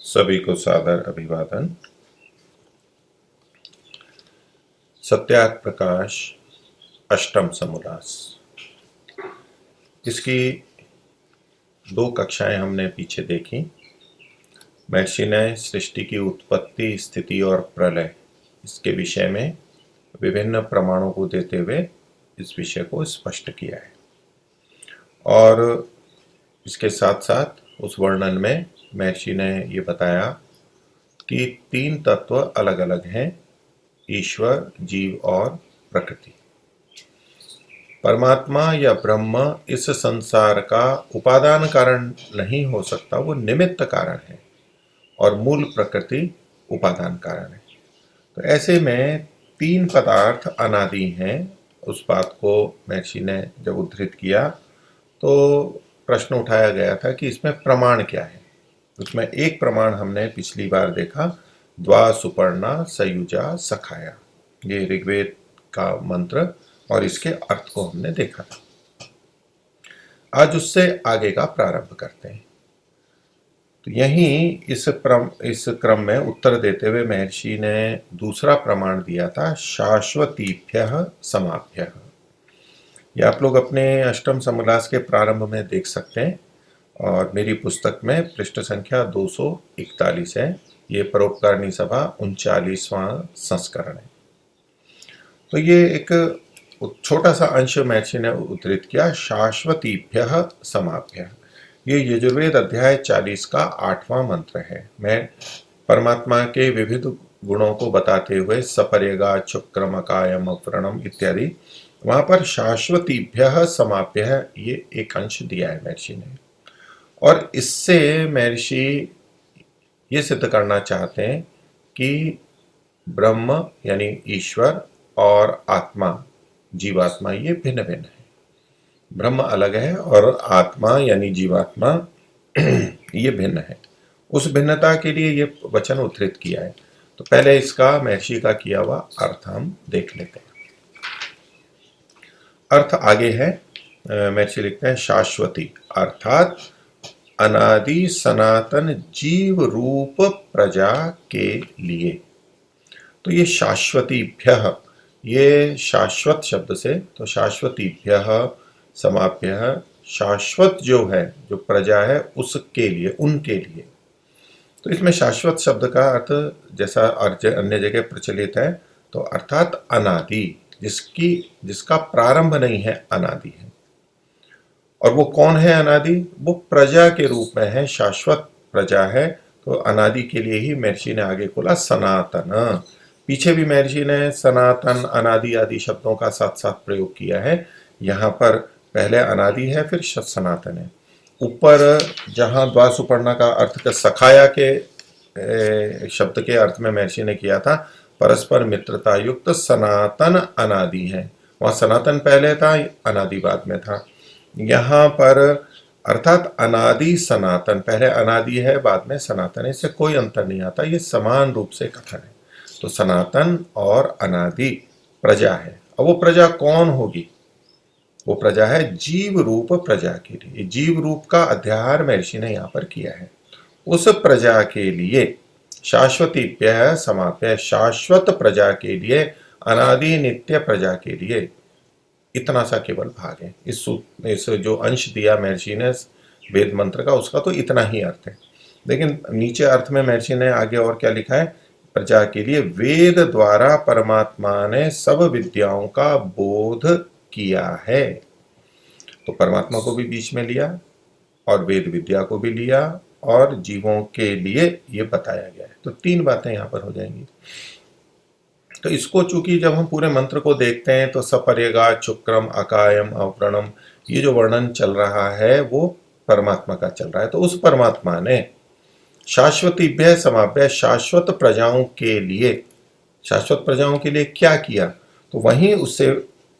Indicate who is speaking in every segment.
Speaker 1: सभी को सादर अभिवादन। सत्याग्रह प्रकाश अष्टम समोल्लास, इसकी 2 कक्षाएं हमने पीछे देखी। महर्षि ने सृष्टि की उत्पत्ति, स्थिति और प्रलय इसके विषय में विभिन्न प्रमाणों को देते हुए इस विषय को स्पष्ट किया है, और इसके साथ साथ उस वर्णन में महर्षि ने ये बताया कि 3 तत्व अलग अलग हैं, ईश्वर, जीव और प्रकृति। परमात्मा या ब्रह्म इस संसार का उपादान कारण नहीं हो सकता, वो निमित्त कारण है, और मूल प्रकृति उपादान कारण है। तो ऐसे में 3 पदार्थ अनादि हैं। उस बात को महर्षि ने जब उद्धृत किया तो प्रश्न उठाया गया था कि इसमें प्रमाण क्या है। उसमें एक प्रमाण हमने पिछली बार देखा, द्वा सुपर्णा सयुजा सखाया, ये ऋग्वेद का मंत्र, और इसके अर्थ को हमने देखा था। आज उससे आगे का प्रारंभ करते हैं। तो यहीं इस क्रम में उत्तर देते हुए महर्षि ने दूसरा प्रमाण दिया था, शाश्वतीभ्यः समाभ्यः। ये आप लोग अपने अष्टम समोल्लास के प्रारंभ में देख सकते हैं, और मेरी पुस्तक में पृष्ठ संख्या 241 है। ये परोपकारिणी सभा 39वां संस्करण है। तो ये एक छोटा सा अंश महर्षि ने उद्धृत किया, शाश्वतीभ्यः समाभ्यः। ये यजुर्वेद अध्याय 40 का 8वां मंत्र है। मैं परमात्मा के विविध गुणों को बताते हुए सपर्यगा, चुक्रम, अकायम, अव्रणम इत्यादि, वहां पर शाश्वतीभ्यः समाभ्यः ये एक अंश दिया है महर्षि ने। और इससे महर्षि ये सिद्ध करना चाहते हैं कि ब्रह्म यानी ईश्वर और आत्मा, जीवात्मा, ये भिन्न भिन्न है। ब्रह्म अलग है और आत्मा यानी जीवात्मा ये भिन्न है। उस भिन्नता के लिए ये वचन उद्धृत किया है। तो पहले इसका महर्षि का किया हुआ अर्थ हम देख लेते हैं। अर्थ आगे है। महर्षि लिखते हैं, शाश्वती अर्थात अनादि सनातन जीव रूप प्रजा के लिए। तो ये शाश्वतीभ्यः, ये शाश्वत शब्द से, तो शाश्वतीभ्यः समाभ्यः, शाश्वत जो है, जो प्रजा है, उसके लिए, उनके लिए। तो इसमें शाश्वत शब्द का अर्थ जैसा अन्य जगह प्रचलित है, तो अर्थात अनादि, जिसका प्रारंभ नहीं है, अनादि है। और वो कौन है अनादि? वो प्रजा के रूप में है, शाश्वत प्रजा है। तो अनादि के लिए ही महर्षि ने आगे बोला सनातन। पीछे भी महर्षि ने सनातन, अनादि आदि शब्दों का साथ साथ प्रयोग किया है। यहाँ पर पहले अनादि है, फिर सनातन है। ऊपर जहाँ द्वा सुपर्णा का अर्थ का सखाया के शब्द के अर्थ में महर्षि ने किया था, परस्पर मित्रता युक्त सनातन अनादि है। वहाँ सनातन पहले था, अनादि बाद में था। यहाँ पर अर्थात अनादि सनातन, पहले अनादि है, बाद में सनातन है, इससे कोई अंतर नहीं आता, ये समान रूप से कथन है। तो सनातन और अनादि प्रजा है। अब वो प्रजा कौन होगी? वो प्रजा है जीव रूप प्रजा के लिए। जीव रूप का अध्याहार महर्षि ने यहाँ पर किया है। उस प्रजा के लिए शाश्वतीभ्यः समाभ्यः, शाश्वत प्रजा के लिए, अनादि नित्य प्रजा के लिए, इतना सा केवल भाग है। इस जो अंश दिया महर्षि ने वेद मंत्र का, उसका तो इतना ही अर्थ है। लेकिन नीचे अर्थ में महर्षि ने आगे और क्या लिखा है? प्रजा के लिए वेद द्वारा परमात्मा ने सब विद्याओं का बोध किया है। तो परमात्मा को भी बीच में लिया, और वेद विद्या को भी लिया, और जीवों के लिए ये बताया गया है। तो 3 बातें यहाँ पर हो जाएंगी। तो इसको चूंकि जब हम पूरे मंत्र को देखते हैं तो सपर्यगा, चुक्रम, अकायम, अव्रणम, ये जो वर्णन चल रहा है वो परमात्मा का चल रहा है। तो उस परमात्मा ने शाश्वतीभ्यः समाभ्यः, शाश्वत प्रजाओं के लिए, शाश्वत प्रजाओं के लिए क्या किया? तो वहीं उससे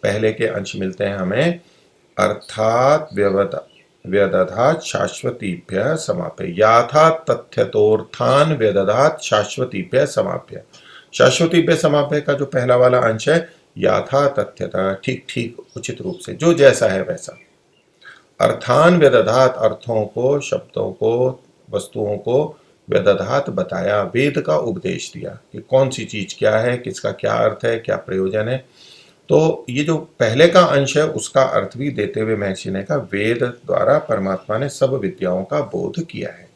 Speaker 1: पहले के अंश मिलते हैं हमें, अर्थात व्यदधात शाश्वतीभ्यः समाभ्यः, याथा तथ्यतोर्थान व्यदधात शाश्वतीभ्यः समाभ्यः। शाश्वतीभ्यः समाभ्यः का जो पहला वाला अंश है, याथा तथ्यता, ठीक ठीक, उचित रूप से, जो जैसा है वैसा। अर्थान व्यदधात, अर्थों को, शब्दों को, वस्तुओं को व्यदधात बताया, वेद का उपदेश दिया कि कौन सी चीज क्या है, किसका क्या अर्थ है, क्या प्रयोजन है। तो ये जो पहले का अंश है उसका अर्थ भी देते हुए महर्षि ने कहा, वेद द्वारा परमात्मा ने सब विद्याओं का बोध किया है।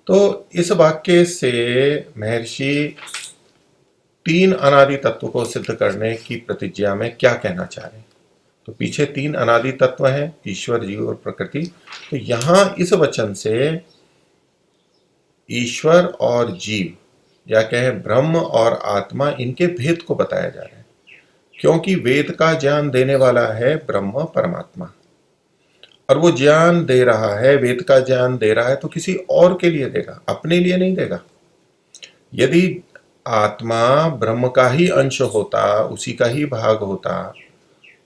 Speaker 1: तो इस वाक्य से महर्षि तीन अनादि तत्व को सिद्ध करने की प्रतिज्ञा में क्या कहना चाह रहे हैं। तो पीछे तीन अनादि तत्व हैं, ईश्वर, जीव और प्रकृति। तो यहां इस वचन से ईश्वर और जीव, या कहें ब्रह्म और आत्मा, इनके भेद को बताया जा रहा है। क्योंकि वेद का ज्ञान देने वाला है ब्रह्म परमात्मा, और वो ज्ञान दे रहा है, वेद का ज्ञान दे रहा है तो किसी और के लिए देगा, अपने लिए नहीं देगा। यदि आत्मा ब्रह्म का ही अंश होता, उसी का ही भाग होता,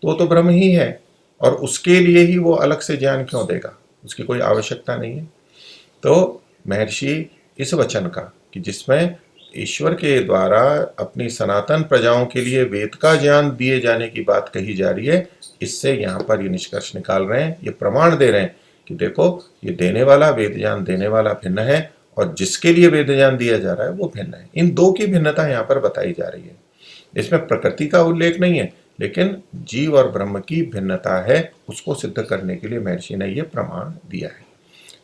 Speaker 1: तो ब्रह्म ही है, और उसके लिए ही वो अलग से ज्ञान क्यों देगा, उसकी कोई आवश्यकता नहीं है। तो महर्षि इस वचन का कि जिसमें ईश्वर के द्वारा अपनी सनातन प्रजाओं के लिए वेद का ज्ञान दिए जाने की बात कही जा रही है, इससे यहाँ पर ये निष्कर्ष निकाल रहे हैं, ये प्रमाण दे रहे हैं कि देखो, ये देने वाला, वेद ज्ञान देने वाला भिन्न है, और जिसके लिए वेद ज्ञान दिया जा रहा है वो भिन्न है। इन दो की भिन्नता यहाँ पर बताई जा रही है। इसमें प्रकृति का उल्लेख नहीं है, लेकिन जीव और ब्रह्म की भिन्नता है, उसको सिद्ध करने के लिए महर्षि ने ये प्रमाण दिया है।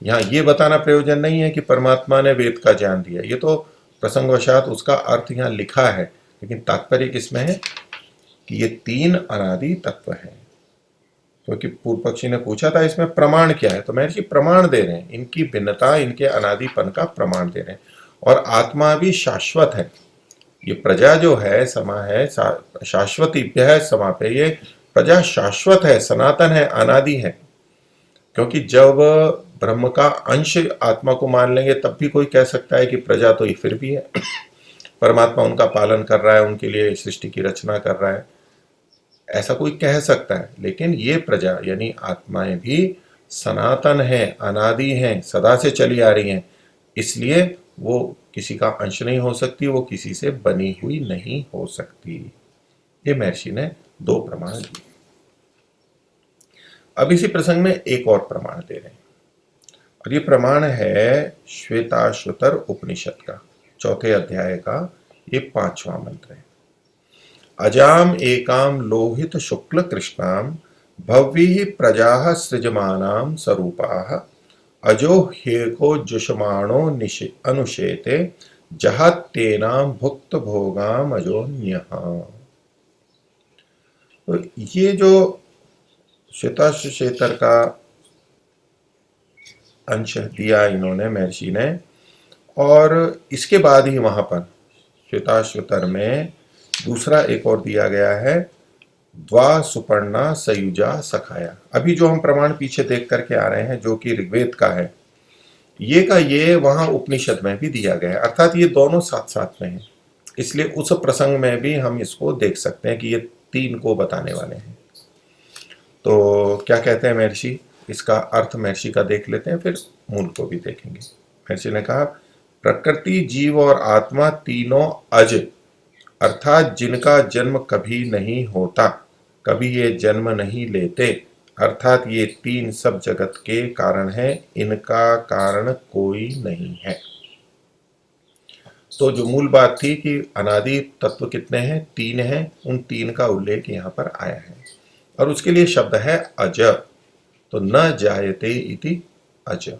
Speaker 1: यहाँ ये बताना प्रयोजन नहीं है कि परमात्मा ने वेद का ज्ञान दिया, ये तो प्रसंगवशात उसका अर्थ यहाँ लिखा है, लेकिन तात्पर्य किसमें है कि ये तीन अनादि तत्व हैं। क्योंकि पूर्व पक्षी ने पूछा था इसमें प्रमाण क्या है, तो महर्षि प्रमाण दे रहे हैं, इनकी भिन्नता, इनके अनादिपन का प्रमाण दे रहे हैं। और आत्मा भी शाश्वत है, ये प्रजा जो है समा है, शाश्वतीभ्य है समा पे, ये प्रजा शाश्वत है, सनातन है, अनादि है। क्योंकि जब ब्रह्म का अंश आत्मा को मान लेंगे तब भी कोई कह सकता है कि प्रजा तो ये फिर भी है, परमात्मा उनका पालन कर रहा है, उनके लिए सृष्टि की रचना कर रहा है, ऐसा कोई कह सकता है। लेकिन ये प्रजा यानी आत्माएं भी सनातन है, अनादि हैं, सदा से चली आ रही हैं, इसलिए वो किसी का अंश नहीं हो सकती, वो किसी से बनी हुई नहीं हो सकती। ये महर्षि ने दो प्रमाण दिए। अब इसी प्रसंग में एक और प्रमाण दे रहे हैं, और ये प्रमाण है श्वेताश्वतर उपनिषद का 4थे अध्याय का ये 5वां मंत्र है। अजाम एकाम लोहित शुक्ल कृष्णाम भव्यी प्रजा सृजमानाम स्वरूपाः अजो ह्येको जुषमाणो अनुशेते जहातेनाम भुक्त भोगाम अजोन्यः। तो ये जो श्वेताश्वेतर का अंश दिया इन्होंने महर्षि ने, और इसके बाद ही वहां पर श्वेताश्वतर में दूसरा एक और दिया गया है, द्वा सुपर्णा सयुजा सखाया। अभी जो हम प्रमाण पीछे देख करके आ रहे हैं जो कि ऋग्वेद का है, ये का ये वहां उपनिषद में भी दिया गया है, अर्थात ये दोनों साथ साथ में है, इसलिए उस प्रसंग में भी हम इसको देख सकते हैं कि ये तीन को बताने वाले हैं। तो क्या कहते हैं महर्षि, इसका अर्थ महर्षि का देख लेते हैं, फिर मूल को भी देखेंगे। महर्षि ने कहा, प्रकृति, जीव और आत्मा तीनों अज, अर्थात जिनका जन्म कभी नहीं होता, कभी ये जन्म नहीं लेते, अर्थात ये तीन सब जगत के कारण है, इनका कारण कोई नहीं है। तो जो मूल बात थी कि अनादि तत्व कितने हैं, तीन हैं, उन तीन का उल्लेख यहाँ पर आया है, और उसके लिए शब्द है अज। तो न जायते इति अज,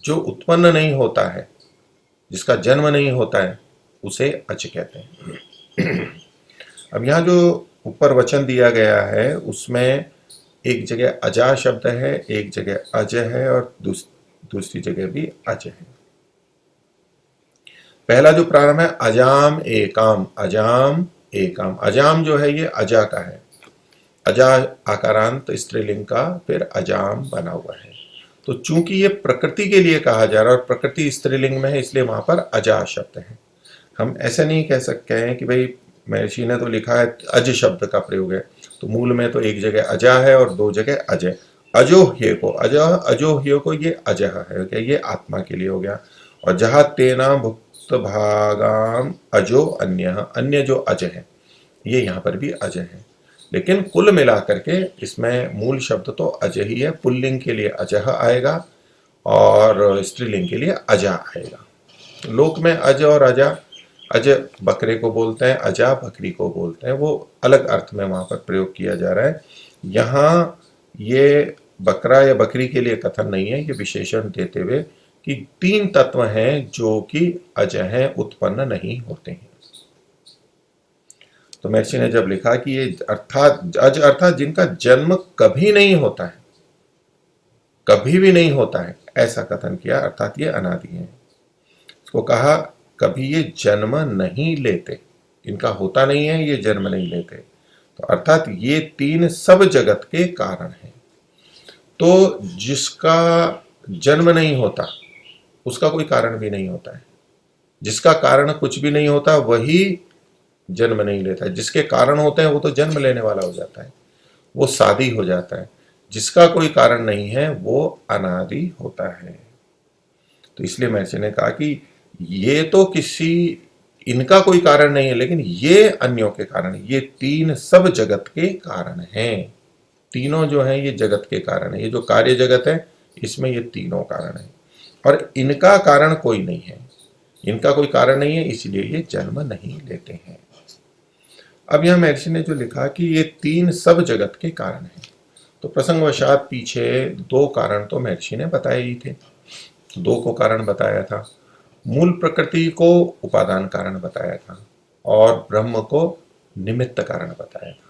Speaker 1: जो उत्पन्न नहीं होता है, जिसका जन्म नहीं होता है, उसे अज कहते हैं। अब यहाँ जो ऊपर वचन दिया गया है उसमें एक जगह अजा शब्द है, एक जगह अज है, और दूसरी जगह भी अज है। पहला जो प्रारंभ है अजाम एकाम, अजाम एकाम, अजाम जो है ये अजा का है, अजा आकारांत स्त्रीलिंग का फिर अजाम बना हुआ है। तो चूंकि ये प्रकृति के लिए कहा जा रहा है और प्रकृति स्त्रीलिंग में है, इसलिए वहां पर अजा शब्द है। हम ऐसे नहीं कह सकते हैं कि भाई महर्षि ने तो लिखा है अज शब्द का प्रयोग है, तो मूल में तो एक जगह अजा है और दो जगह अज है। अजोह्य को अजोह्य को ये अजह है, ये आत्मा के लिए हो गया। और जहां तेना भुक्त भागाम अजो अन्य, अन्य जो अज है ये यहाँ पर भी अज है, लेकिन कुल मिलाकर के इसमें मूल शब्द तो अज ही है, पुल्लिंग के लिए अजह आएगा और स्त्रीलिंग के लिए अजा आएगा। लोक में अज और अजा, अज बकरे को बोलते हैं, अजा बकरी को बोलते हैं, वो अलग अर्थ में वहां पर प्रयोग किया जा रहा है। यहाँ ये बकरा या बकरी के लिए कथन नहीं है, ये विशेषण देते हुए कि 3 तत्व हैं जो कि अज हैं, उत्पन्न नहीं होते हैं। तो महर्षि ने जब लिखा कि ये अर्थात अज अर्थात जिनका जन्म कभी नहीं होता है, कभी भी नहीं होता है, ऐसा कथन किया, अर्थात ये अनादि है। इसको कहा कभी ये जन्म नहीं लेते, इनका होता नहीं है, ये जन्म नहीं लेते, तो अर्थात ये 3 सब जगत के कारण हैं। तो जिसका जन्म नहीं होता उसका कोई कारण भी नहीं होता है, जिसका कारण कुछ भी नहीं होता वही जन्म नहीं लेता है, जिसके कारण होते हैं वो तो जन्म लेने वाला हो जाता है, वो सादी हो जाता है, जिसका कोई कारण नहीं है वो अनादि होता है। तो इसलिए महर्षि ने कहा कि ये तो किसी इनका कोई कारण नहीं है, लेकिन ये अन्यों के कारण, ये 3 सब जगत के कारण हैं। तीनों जो हैं ये जगत के कारण है, ये जो कार्य जगत है इसमें ये तीनों कारण है, और इनका कारण कोई नहीं है, इनका कोई कारण नहीं है, इसलिए ये जन्म नहीं लेते हैं। अब यहां महर्षि ने जो लिखा कि ये 3 सब जगत के कारण है, तो प्रसंगवशात पीछे 2 कारण तो महर्षि ने बताए ही थे। 2 को कारण बताया था, मूल प्रकृति को उपादान कारण बताया था और ब्रह्म को निमित्त कारण बताया था।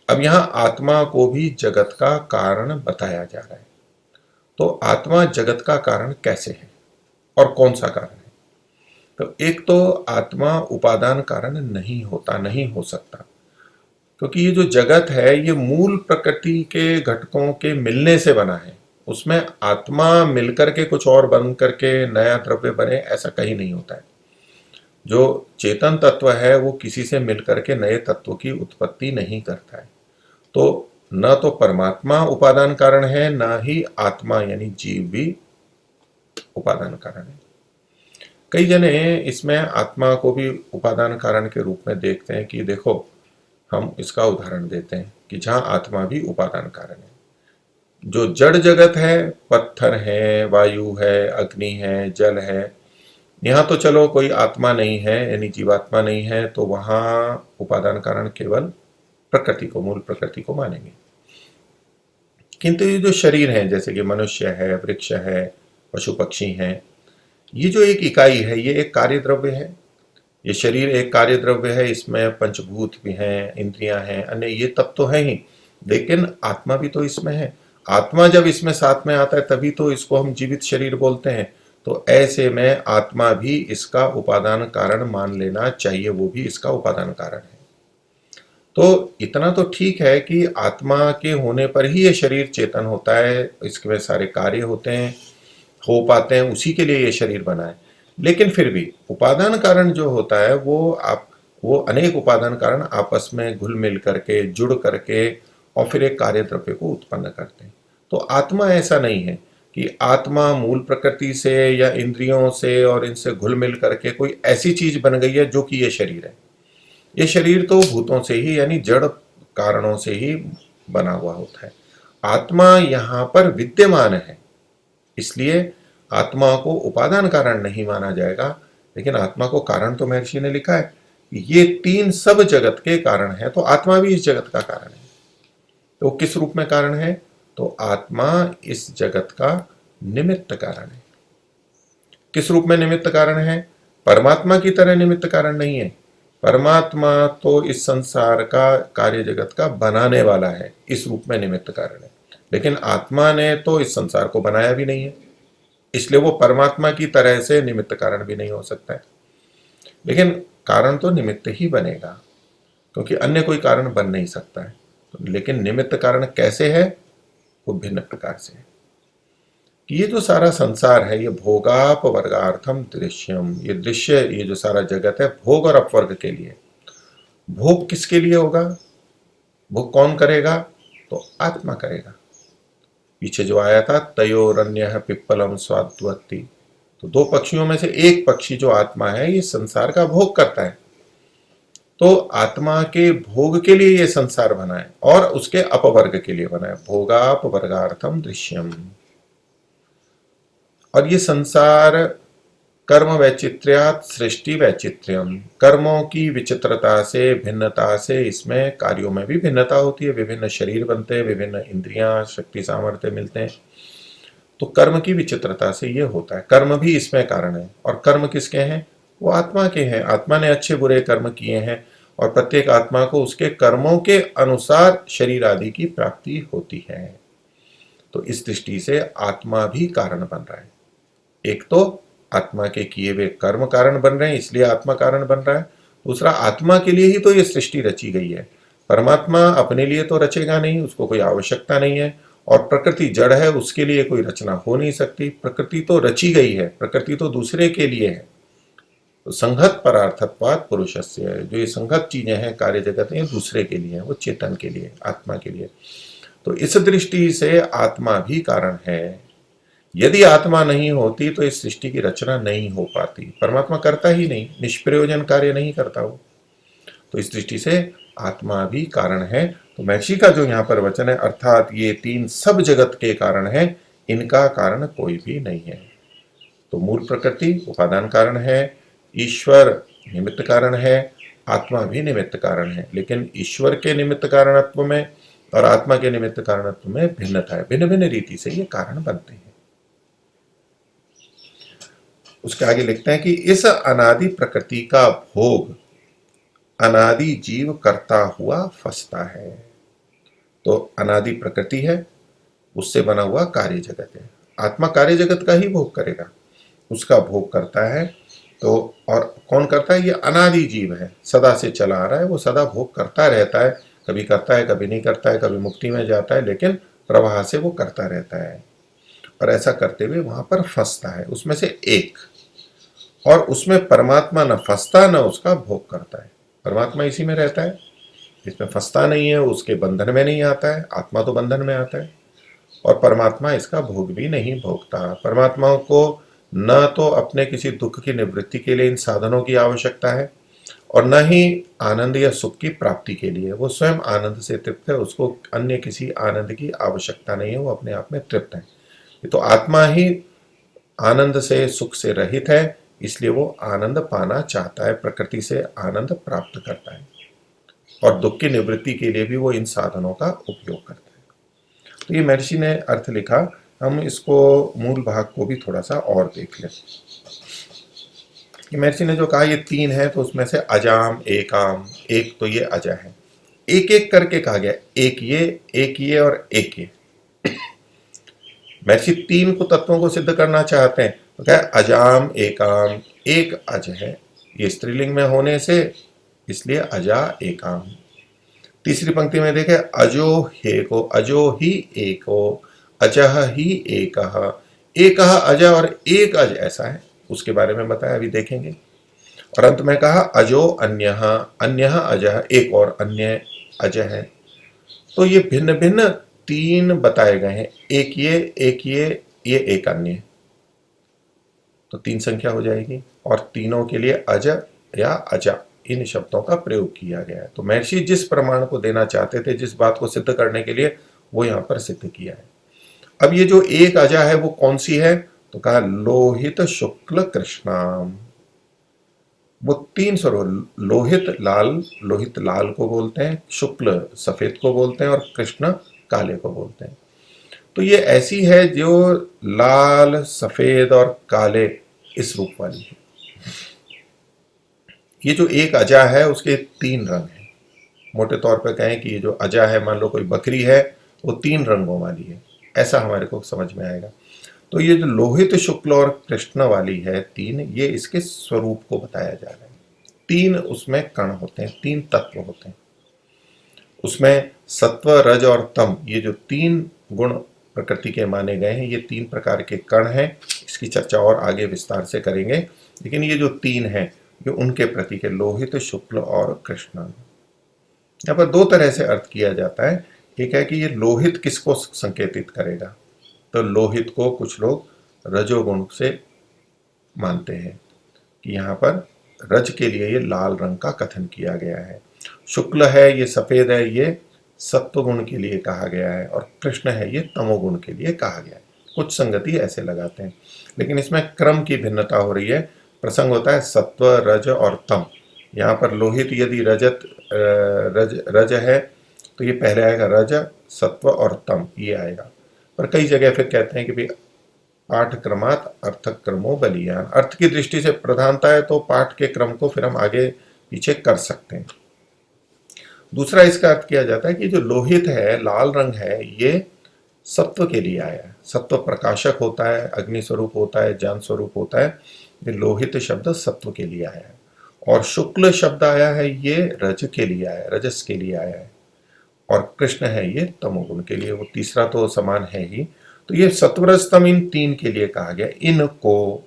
Speaker 1: अब यहां आत्मा को भी जगत का कारण बताया जा रहा है। तो आत्मा जगत का कारण कैसे है और कौन सा कारण है? तो एक तो आत्मा उपादान कारण नहीं होता, नहीं हो सकता, क्योंकि ये जो जगत है ये मूल प्रकृति के घटकों के मिलने से बना है। उसमें आत्मा मिलकर के कुछ और बन करके नया द्रव्य बने, ऐसा कहीं नहीं होता है। जो चेतन तत्व है वो किसी से मिलकर के नए तत्व की उत्पत्ति नहीं करता है। तो न तो परमात्मा उपादान कारण है, न ही आत्मा यानी जीव भी उपादान कारण है। कई जने इसमें आत्मा को भी उपादान कारण के रूप में देखते हैं कि देखो, हम इसका उदाहरण देते हैं कि जहां आत्मा भी उपादान कारण है। जो जड़ जगत है, पत्थर है, वायु है, अग्नि है, जल है, यहां तो चलो कोई आत्मा नहीं है यानी जीवात्मा नहीं है, तो वहां उपादान कारण केवल प्रकृति को, मूल प्रकृति को मानेंगे। किंतु ये जो शरीर है, जैसे कि मनुष्य है, वृक्ष है, पशु पक्षी हैं, ये जो एक इकाई है ये एक कार्य द्रव्य है। ये शरीर एक कार्य द्रव्य है, इसमें पंचभूत भी हैं, इंद्रियां हैं, अन्य ये तब तो है ही, लेकिन आत्मा भी तो इसमें है। आत्मा जब इसमें साथ में आता है तभी तो इसको हम जीवित शरीर बोलते हैं। तो ऐसे में आत्मा भी इसका उपादान कारण मान लेना चाहिए, वो भी इसका उपादान कारण है। तो इतना तो ठीक है कि आत्मा के होने पर ही ये शरीर चेतन होता है, इसके सारे कार्य होते हैं, हो पाते हैं, उसी के लिए ये शरीर बना है। लेकिन फिर भी उपादान कारण जो होता है वो अनेक उपादान कारण आपस में घुल मिल करके, जुड़ करके और फिर एक कार्य द्रव्य को उत्पन्न करते हैं। तो आत्मा ऐसा नहीं है कि आत्मा मूल प्रकृति से या इंद्रियों से और इनसे घुल मिल करके कोई ऐसी चीज बन गई है जो कि ये शरीर है। ये शरीर तो भूतों से ही यानी जड़ कारणों से ही बना हुआ होता है। आत्मा यहाँ पर विद्यमान है, इसलिए आत्मा को उपादान कारण नहीं माना जाएगा। लेकिन आत्मा को कारण तो महर्षि ने लिखा है, ये 3 सब जगत के कारण है, तो आत्मा भी इस जगत का कारण है। तो किस रूप में कारण है? तो आत्मा इस जगत का निमित्त कारण है। किस रूप में निमित्त कारण है? परमात्मा की तरह निमित्त कारण नहीं है। परमात्मा तो इस संसार का, कार्य जगत का बनाने वाला है, इस रूप में निमित्त कारण है। लेकिन आत्मा ने तो इस संसार को बनाया भी नहीं है, इसलिए वो परमात्मा की तरह से निमित्त कारण भी नहीं हो सकता है। लेकिन कारण तो निमित्त ही बनेगा, क्योंकि अन्य कोई कारण बन नहीं सकता है। लेकिन निमित्त कारण कैसे है? वो भिन्न प्रकार से है कि ये जो सारा संसार है ये भोगापवर्गार्थम दृश्यम, ये दृश्य, ये जो सारा जगत है भोग और अपवर्ग के लिए। भोग किसके लिए होगा? भोग कौन करेगा? तो आत्मा करेगा। पीछे जो आया था तयोरन्यः पिप्पलम स्वाद्वत्ति, तो 2 पक्षियों में से एक पक्षी जो आत्मा है ये संसार का भोग करता है। तो आत्मा के भोग के लिए ये संसार बना है और उसके अपवर्ग के लिए बना है। भोगापवर्गार्थम दृश्यम। और ये संसार कर्म वैचित्र्यात् सृष्टि वैचित्र्यम, कर्मों की विचित्रता से, भिन्नता से इसमें कार्यों में भी भिन्नता होती है। विभिन्न शरीर बनते हैं, विभिन्न इंद्रियां, शक्ति, सामर्थ्य मिलते हैं। तो कर्म की विचित्रता से ये होता है। कर्म भी इसमें कारण है। और कर्म किसके हैं? वो आत्मा के हैं। आत्मा ने अच्छे बुरे कर्म किए हैं और प्रत्येक आत्मा को उसके कर्मों के अनुसार शरीर आदि की प्राप्ति होती है। तो इस दृष्टि से आत्मा भी कारण बन रहा है। एक तो आत्मा के किए हुए कर्म कारण बन रहे हैं, इसलिए आत्मा कारण बन रहा है। दूसरा, आत्मा के लिए ही तो ये सृष्टि रची गई है। परमात्मा अपने लिए तो रचेगा नहीं, उसको कोई आवश्यकता नहीं है। और प्रकृति जड़ है, उसके लिए कोई रचना हो नहीं सकती। प्रकृति तो रची गई है, प्रकृति तो दूसरे के लिए है। तो संघत परार्थत्वात् पुरुषस्य है। जो ये संघत चीजें हैं, कार्य जगत है, दूसरे के लिए है, वो चेतन के लिए, आत्मा के लिए। तो इस दृष्टि से आत्मा भी कारण है। यदि आत्मा नहीं होती तो इस सृष्टि की रचना नहीं हो पाती। परमात्मा करता ही नहीं, निष्प्रयोजन कार्य नहीं करता वो। तो इस दृष्टि से आत्मा भी कारण है। तो महर्षि का जो यहाँ पर वचन है, अर्थात ये तीन सब जगत के कारण है, इनका कारण कोई भी नहीं है। तो मूल प्रकृति उपादान कारण है, ईश्वर निमित्त कारण है, आत्मा भी निमित्त कारण है। लेकिन ईश्वर के निमित्त कारणत्व में और आत्मा के निमित्त कारणत्व में भिन्नता है। भिन्न भिन्न रीति से ये कारण बनते हैं। उसके आगे लिखते हैं कि इस अनादि प्रकृति का भोग अनादि जीव करता हुआ फंसता है। तो अनादि प्रकृति है, उससे बना हुआ कार्य जगत है। आत्मा कार्य जगत का ही भोग करेगा, उसका भोग करता है। तो और कौन करता है? ये अनादि जीव है, सदा से चला आ रहा है, वो सदा भोग करता रहता है। कभी करता है, कभी नहीं करता है, कभी मुक्ति में जाता है, लेकिन प्रवाह से वो करता रहता है। और ऐसा करते हुए वहां पर फंसता है, उसमें से एक। और उसमें परमात्मा न फंसता न उसका भोग करता है। परमात्मा इसी में रहता है, इसमें फंसता नहीं है, उसके बंधन में नहीं आता है। आत्मा तो बंधन में आता है और परमात्मा इसका भोग भी नहीं भोगता। परमात्मा को न तो अपने किसी दुख की निवृत्ति के लिए इन साधनों की आवश्यकता है और न ही आनंद या सुख की प्राप्ति के लिए। वो स्वयं आनंद से तृप्त है, उसको अन्य किसी आनंद की आवश्यकता नहीं है, वो अपने आप में तृप्त है। तो आत्मा ही आनंद से, सुख से रहित है, इसलिए वो आनंद पाना चाहता है, प्रकृति से आनंद प्राप्त करता है और दुख की निवृत्ति के लिए भी वो इन साधनों का उपयोग करता है। तो ये महर्षि ने अर्थ लिखा। हम इसको मूल भाग को भी थोड़ा सा और देख लें। कि महर्षि ने जो कहा ये तीन है, तो उसमें से अजाम, एकाम, एक तो ये अजा है। एक एक करके कहा गया, एक ये और एक ये। महर्षि तीन को तत्वों को सिद्ध करना चाहते हैं, तो क्या अजाम एकाम, एक अज है, ये स्त्रीलिंग में होने से इसलिए अजा एकाम। तीसरी पंक्ति में देखे अजो हेको, अजो ही एको, अजह ही एकह, एकह अजा और एक अज ऐसा है, उसके बारे में बताया, अभी देखेंगे। और अंत में कहा अजो अन्यः, अन्यः अजह, एक और अन्य अज है। तो ये भिन्न भिन्न तीन बताए गए हैं, एक ये एक अन्य। तो तीन संख्या हो जाएगी और तीनों के लिए अज या अजा इन शब्दों का प्रयोग किया गया है। तो महर्षि जिस प्रमाण को देना चाहते थे, जिस बात को सिद्ध करने के लिए, वो यहां पर सिद्ध किया है। अब ये जो एक अजा है वो कौन सी है? तो कहा लोहित शुक्ल कृष्णाम। वो तीन स्वरूप, लोहित लाल, लोहित लाल को बोलते हैं, शुक्ल सफेद को बोलते हैं और कृष्ण काले को बोलते हैं। तो ये ऐसी है जो लाल, सफेद और काले इस रूप वाली है। ये जो एक अजा है उसके तीन रंग हैं। मोटे तौर पर कहें कि ये जो अजा है, मान लो कोई बकरी है, वो तीन रंगों वाली है, ऐसा हमारे को समझ में आएगा। तो ये जो लोहित, शुक्ल और कृष्ण वाली है तीन, ये इसके स्वरूप को बताया जा रहा है। तीन उसमें कण होते हैं, तीन तत्व होते हैं। उसमें सत्व, रज और तम, ये जो तीन गुण प्रकृति के माने गए हैं, ये तीन प्रकार के कण हैं। इसकी चर्चा और आगे विस्तार से करेंगे, लेकिन ये जो तीन हैं ये उनके प्रतीक है, लोहित, शुक्ल और कृष्ण। यहाँ पर दो तरह से अर्थ किया जाता है। एक है कि ये लोहित किसको संकेतित करेगा, तो लोहित को कुछ लोग रजोगुण से मानते हैं कि यहाँ पर रज के लिए ये लाल रंग का कथन किया गया है। शुक्ल है, ये सफेद है, ये सत्व गुण के लिए कहा गया है, और कृष्ण है, ये तमोगुण के लिए कहा गया है। कुछ संगति ऐसे लगाते हैं, लेकिन इसमें क्रम की भिन्नता हो रही है। प्रसंग होता है सत्व, रज और तम। यहाँ पर लोहित यदि रज है तो ये पहले आएगा रज, सत्व और तम, ये आएगा। पर कई जगह फिर कहते हैं कि भाई पाठ क्रमात अर्थ क्रमो बलियान, अर्थ की दृष्टि से प्रधानता है तो पाठ के क्रम को फिर हम आगे पीछे कर सकते हैं। दूसरा इसका अर्थ किया जाता है कि जो लोहित है, लाल रंग है, ये सत्व के लिए आया है। सत्व प्रकाशक होता है, अग्नि स्वरूप होता है, ज्ञान स्वरूप होता है। ये लोहित शब्द सत्व के लिए आया है। और शुक्ल शब्द आया है, ये रज के लिए आया है, रजस के लिए आया है। और कृष्ण है ये तमोगुण के लिए, वो तीसरा तो समान है ही। तो ये सत्वरजतम इन तीन के लिए कहा गया इनको।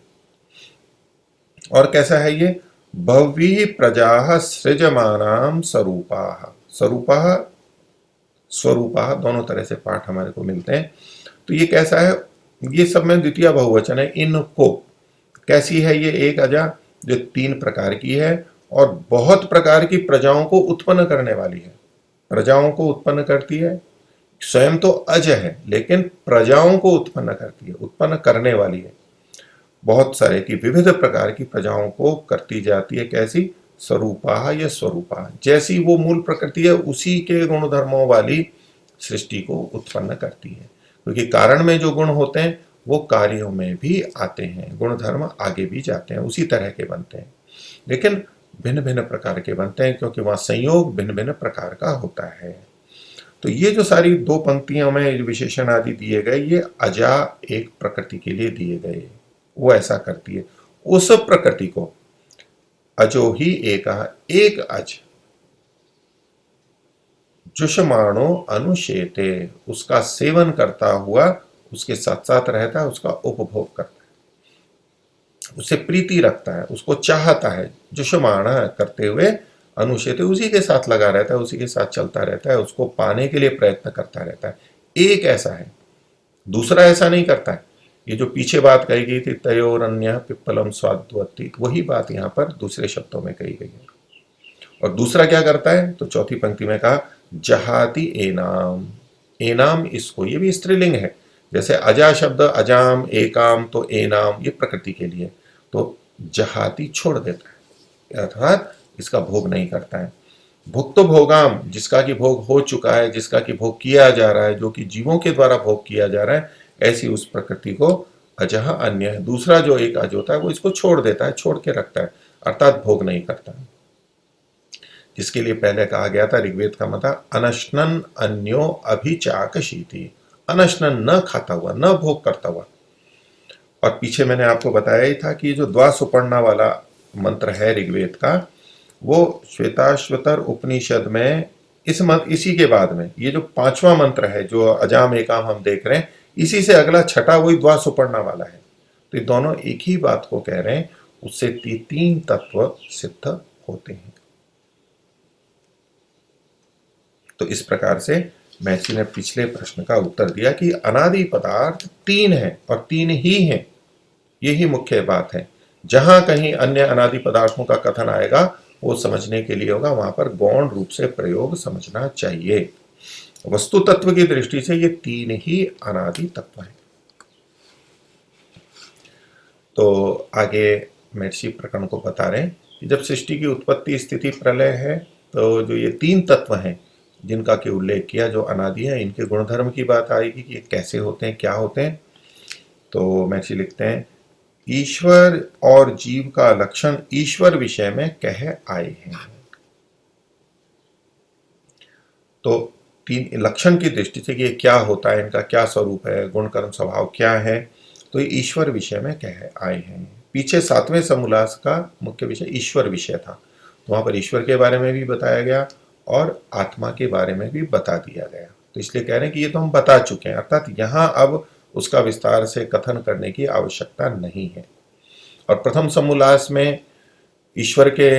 Speaker 1: और कैसा है ये? भवी प्रजा सृजमानाम स्वरूपा, स्वरूपा स्वरूपा दोनों तरह से पाठ हमारे को मिलते हैं। तो ये कैसा है? ये सब में द्वितीय बहुवचन है। इनको कैसी है ये? एक अजा जो 3 प्रकार की है और बहुत प्रकार की प्रजाओं को उत्पन्न करने वाली है। प्रजाओं को उत्पन्न करती है, स्वयं तो अज है लेकिन प्रजाओं को उत्पन्न करती है, उत्पन्न करने वाली है। बहुत सारे की विविध प्रकार की प्रजाओं को करती जाती है। कैसी? स्वरूपा या स्वरूपा, जैसी वो मूल प्रकृति है उसी के गुण धर्मों वाली सृष्टि को उत्पन्न करती है। क्योंकि कारण में जो गुण होते हैं वो कार्यों में भी आते हैं, गुण धर्म आगे भी जाते हैं, उसी तरह के बनते हैं, लेकिन भिन्न भिन्न प्रकार के बनते हैं क्योंकि वहां संयोग भिन्न भिन्न प्रकार का होता है। तो ये जो सारी 2 पंक्तियों में विशेषण आदि दिए गए, ये अजा एक प्रकृति के लिए दिए गए, वो ऐसा करती है। उस प्रकृति को अजो ही एक अज जुषमाणो अनुशेते, उसका सेवन करता हुआ उसके साथ साथ रहता है, उसका उपभोग करता है, उससे प्रीति रखता है, उसको चाहता है। जुषमाण करते हुए अनुशेते, उसी के साथ लगा रहता है, उसी के साथ चलता रहता है, उसको पाने के लिए प्रयत्न करता रहता है। एक ऐसा है, दूसरा ऐसा नहीं करता है। ये जो पीछे बात कही गई थी तयोरन्य पिप्पलम स्वाद्वती, वही बात यहाँ पर दूसरे शब्दों में कही गई है। और दूसरा क्या करता है? तो चौथी पंक्ति में कहा जहाती एनाम, एनाम इसको, ये भी स्त्रीलिंग है। जैसे अजा शब्द अजाम, एकाम, तो एनाम ये प्रकृति के लिए, तो जहाती छोड़ देता है, अर्थात इसका भोग नहीं करता है। भुक्त भोगाम, जिसका कि भोग हो चुका है, जिसका कि भोग किया जा रहा है, जो कि जीवों के द्वारा भोग किया जा रहा है, ऐसी उस प्रकृति को अजह अन्य है। दूसरा जो एक अज होता है वो इसको छोड़ देता है, छोड़ के रखता है, अर्थात भोग नहीं करता है। जिसके लिए पहले कहा गया था, ऋग्वेद का मत अनशनन अन्यो अभिचाकशीति, अनशनन न खाता हुआ, न भोग करता हुआ। और पीछे मैंने आपको बताया ही था कि ये जो द्वासुपर्णा वाला मंत्र है ऋग्वेद का, वो श्वेताश्वतर उपनिषद में इसी के बाद में ये जो 5वां मंत्र है जो अजाम एकाम हम देख रहे हैं, इसी से अगला छठा वही द्वासुपर्णा वाला है। तो ये दोनों एक ही बात को कह रहे हैं, उससे 3 तत्व सिद्ध होते हैं। तो इस प्रकार से महर्षि ने पिछले प्रश्न का उत्तर दिया कि अनादि पदार्थ 3 है और 3 ही हैं, यही मुख्य बात है। जहां कहीं अन्य अनादि पदार्थों का कथन आएगा वो समझने के लिए होगा, वहां पर गौण रूप से प्रयोग समझना चाहिए। वस्तु तत्व की दृष्टि से ये 3 ही अनादि तत्व हैं। तो आगे महर्षि प्रकरण को बता रहे हैं कि जब सृष्टि की उत्पत्ति, स्थिति, प्रलय है, तो जो ये 3 तत्व हैं जिनका के उल्लेख किया, जो अनादि है, इनके गुणधर्म की बात आएगी कि ये कैसे होते हैं, क्या होते हैं। तो महर्षि लिखते हैं ईश्वर और जीव का लक्षण ईश्वर विषय में कह आए हैं। तो 3 लक्षण की दृष्टि से ये क्या होता है, इनका क्या स्वरूप है, गुण कर्म स्वभाव क्या है, तो ये ईश्वर विषय में कह आए हैं। पीछे 7वें समोल्लास का मुख्य विषय ईश्वर विषय था, तो वहां पर ईश्वर के बारे में भी बताया गया और आत्मा के बारे में भी बता दिया गया। तो इसलिए कह रहे हैं कि ये तो हम बता चुके हैं, अर्थात यहां अब उसका विस्तार से कथन करने की आवश्यकता नहीं है। और प्रथम समोल्लास में ईश्वर के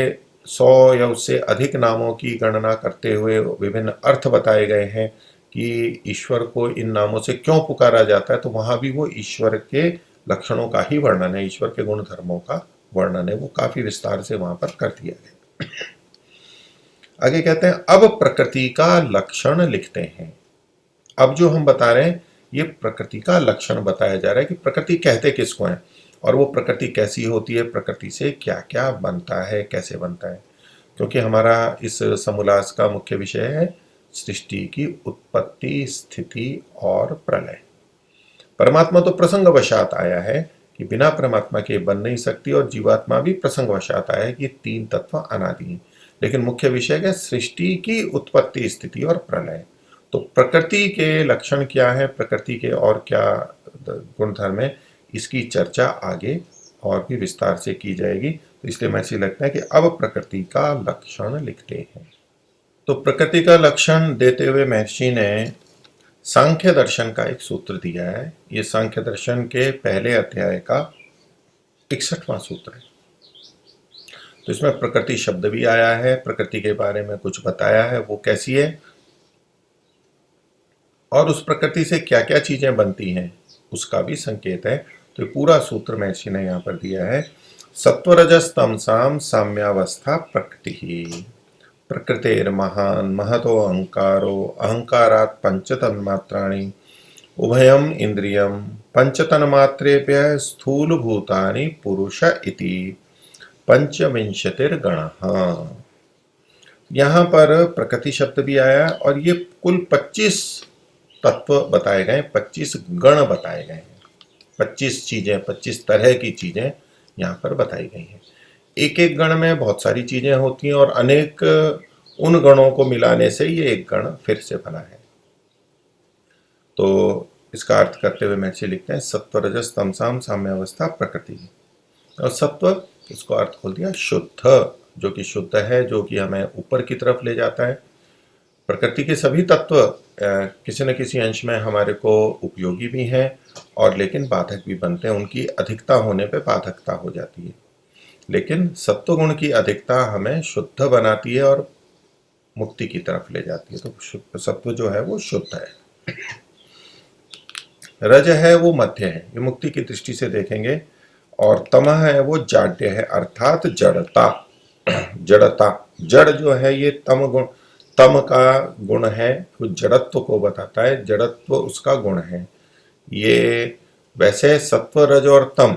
Speaker 1: 100 या उससे अधिक नामों की गणना करते हुए विभिन्न अर्थ बताए गए हैं कि ईश्वर को इन नामों से क्यों पुकारा जाता है। तो वहां भी वो ईश्वर के लक्षणों का ही वर्णन है, ईश्वर के गुण धर्मों का वर्णन है, वो काफी विस्तार से वहां पर कर दिया गया। आगे कहते हैं अब प्रकृति का लक्षण लिखते हैं। अब जो हम बता रहे हैं ये प्रकृति का लक्षण बताया जा रहा है कि प्रकृति कहते किसको है और वो प्रकृति कैसी होती है, प्रकृति से क्या क्या बनता है, कैसे बनता है। क्योंकि हमारा इस समोल्लास का मुख्य विषय है सृष्टि की उत्पत्ति, स्थिति और प्रलय। परमात्मा तो प्रसंगवशात आया है कि बिना परमात्मा के बन नहीं सकती, और जीवात्मा भी प्रसंगवशात आया है कि तीन तत्व अनादि हैं। लेकिन मुख्य विषय है सृष्टि की उत्पत्ति, स्थिति और प्रलय। तो प्रकृति के लक्षण क्या है, प्रकृति के और क्या गुणधर्म है, इसकी चर्चा आगे और भी विस्तार से की जाएगी। तो इसलिए मैं ऐसे लगता है कि अब प्रकृति का लक्षण लिखते हैं। तो प्रकृति का लक्षण देते हुए महर्षि ने सांख्य दर्शन का एक सूत्र दिया है। ये सांख्य दर्शन के पहले अध्याय का 61वां सूत्र है। तो इसमें प्रकृति शब्द भी आया है, प्रकृति के बारे में कुछ बताया है, वो कैसी है और उस प्रकृति से क्या क्या चीजें बनती हैं उसका भी संकेत है। तो पूरा सूत्र महर्षि ने यहाँ पर दिया है। सत्वरजस तमसाम साम्यावस्था प्रकृति, प्रकृतेर्महान महतो अहंकारो अहंकारात् पंचतन्मात्राणि उभयम इंद्रियम पंचतन्मात्रेभ्यः स्थूलभूतानि पुरुष इति पंचविंशतिर्गणः। यहाँ पर प्रकृति शब्द भी आया और ये कुल 25 तत्व बताए गए, 25 गण बताए गए हैं, 25 चीजें, 25 तरह की चीजें यहाँ पर बताई गई हैं। एक एक गण में बहुत सारी चीजें होती हैं और अनेक उन गणों को मिलाने से ये एक गण फिर से बना है। तो इसका अर्थ करते हुए महर्षि लिखते हैं सत्वरजस तमसाम साम्यावस्था प्रकृति। और सत्व, इसको अर्थ खोल दिया शुद्ध, जो कि शुद्ध है, जो कि हमें ऊपर की तरफ ले जाता है। प्रकृति के सभी तत्व किसी न किसी अंश में हमारे को उपयोगी भी हैं और लेकिन बाधक भी बनते हैं। उनकी अधिकता होने पे बाधकता हो जाती है, लेकिन सत्व गुण की अधिकता हमें शुद्ध बनाती है और मुक्ति की तरफ ले जाती है। तो सत्व जो है वो शुद्ध है। रज है वो मध्य है, ये मुक्ति की दृष्टि से देखेंगे। और तमः है वो जाड्य है, अर्थात जड़ता। जड़ता, जड़ जो है ये तम गुण, तम का गुण है, वो जड़त्व को बताता है, जड़त्व उसका गुण है। ये वैसे सत्व, रज और तम,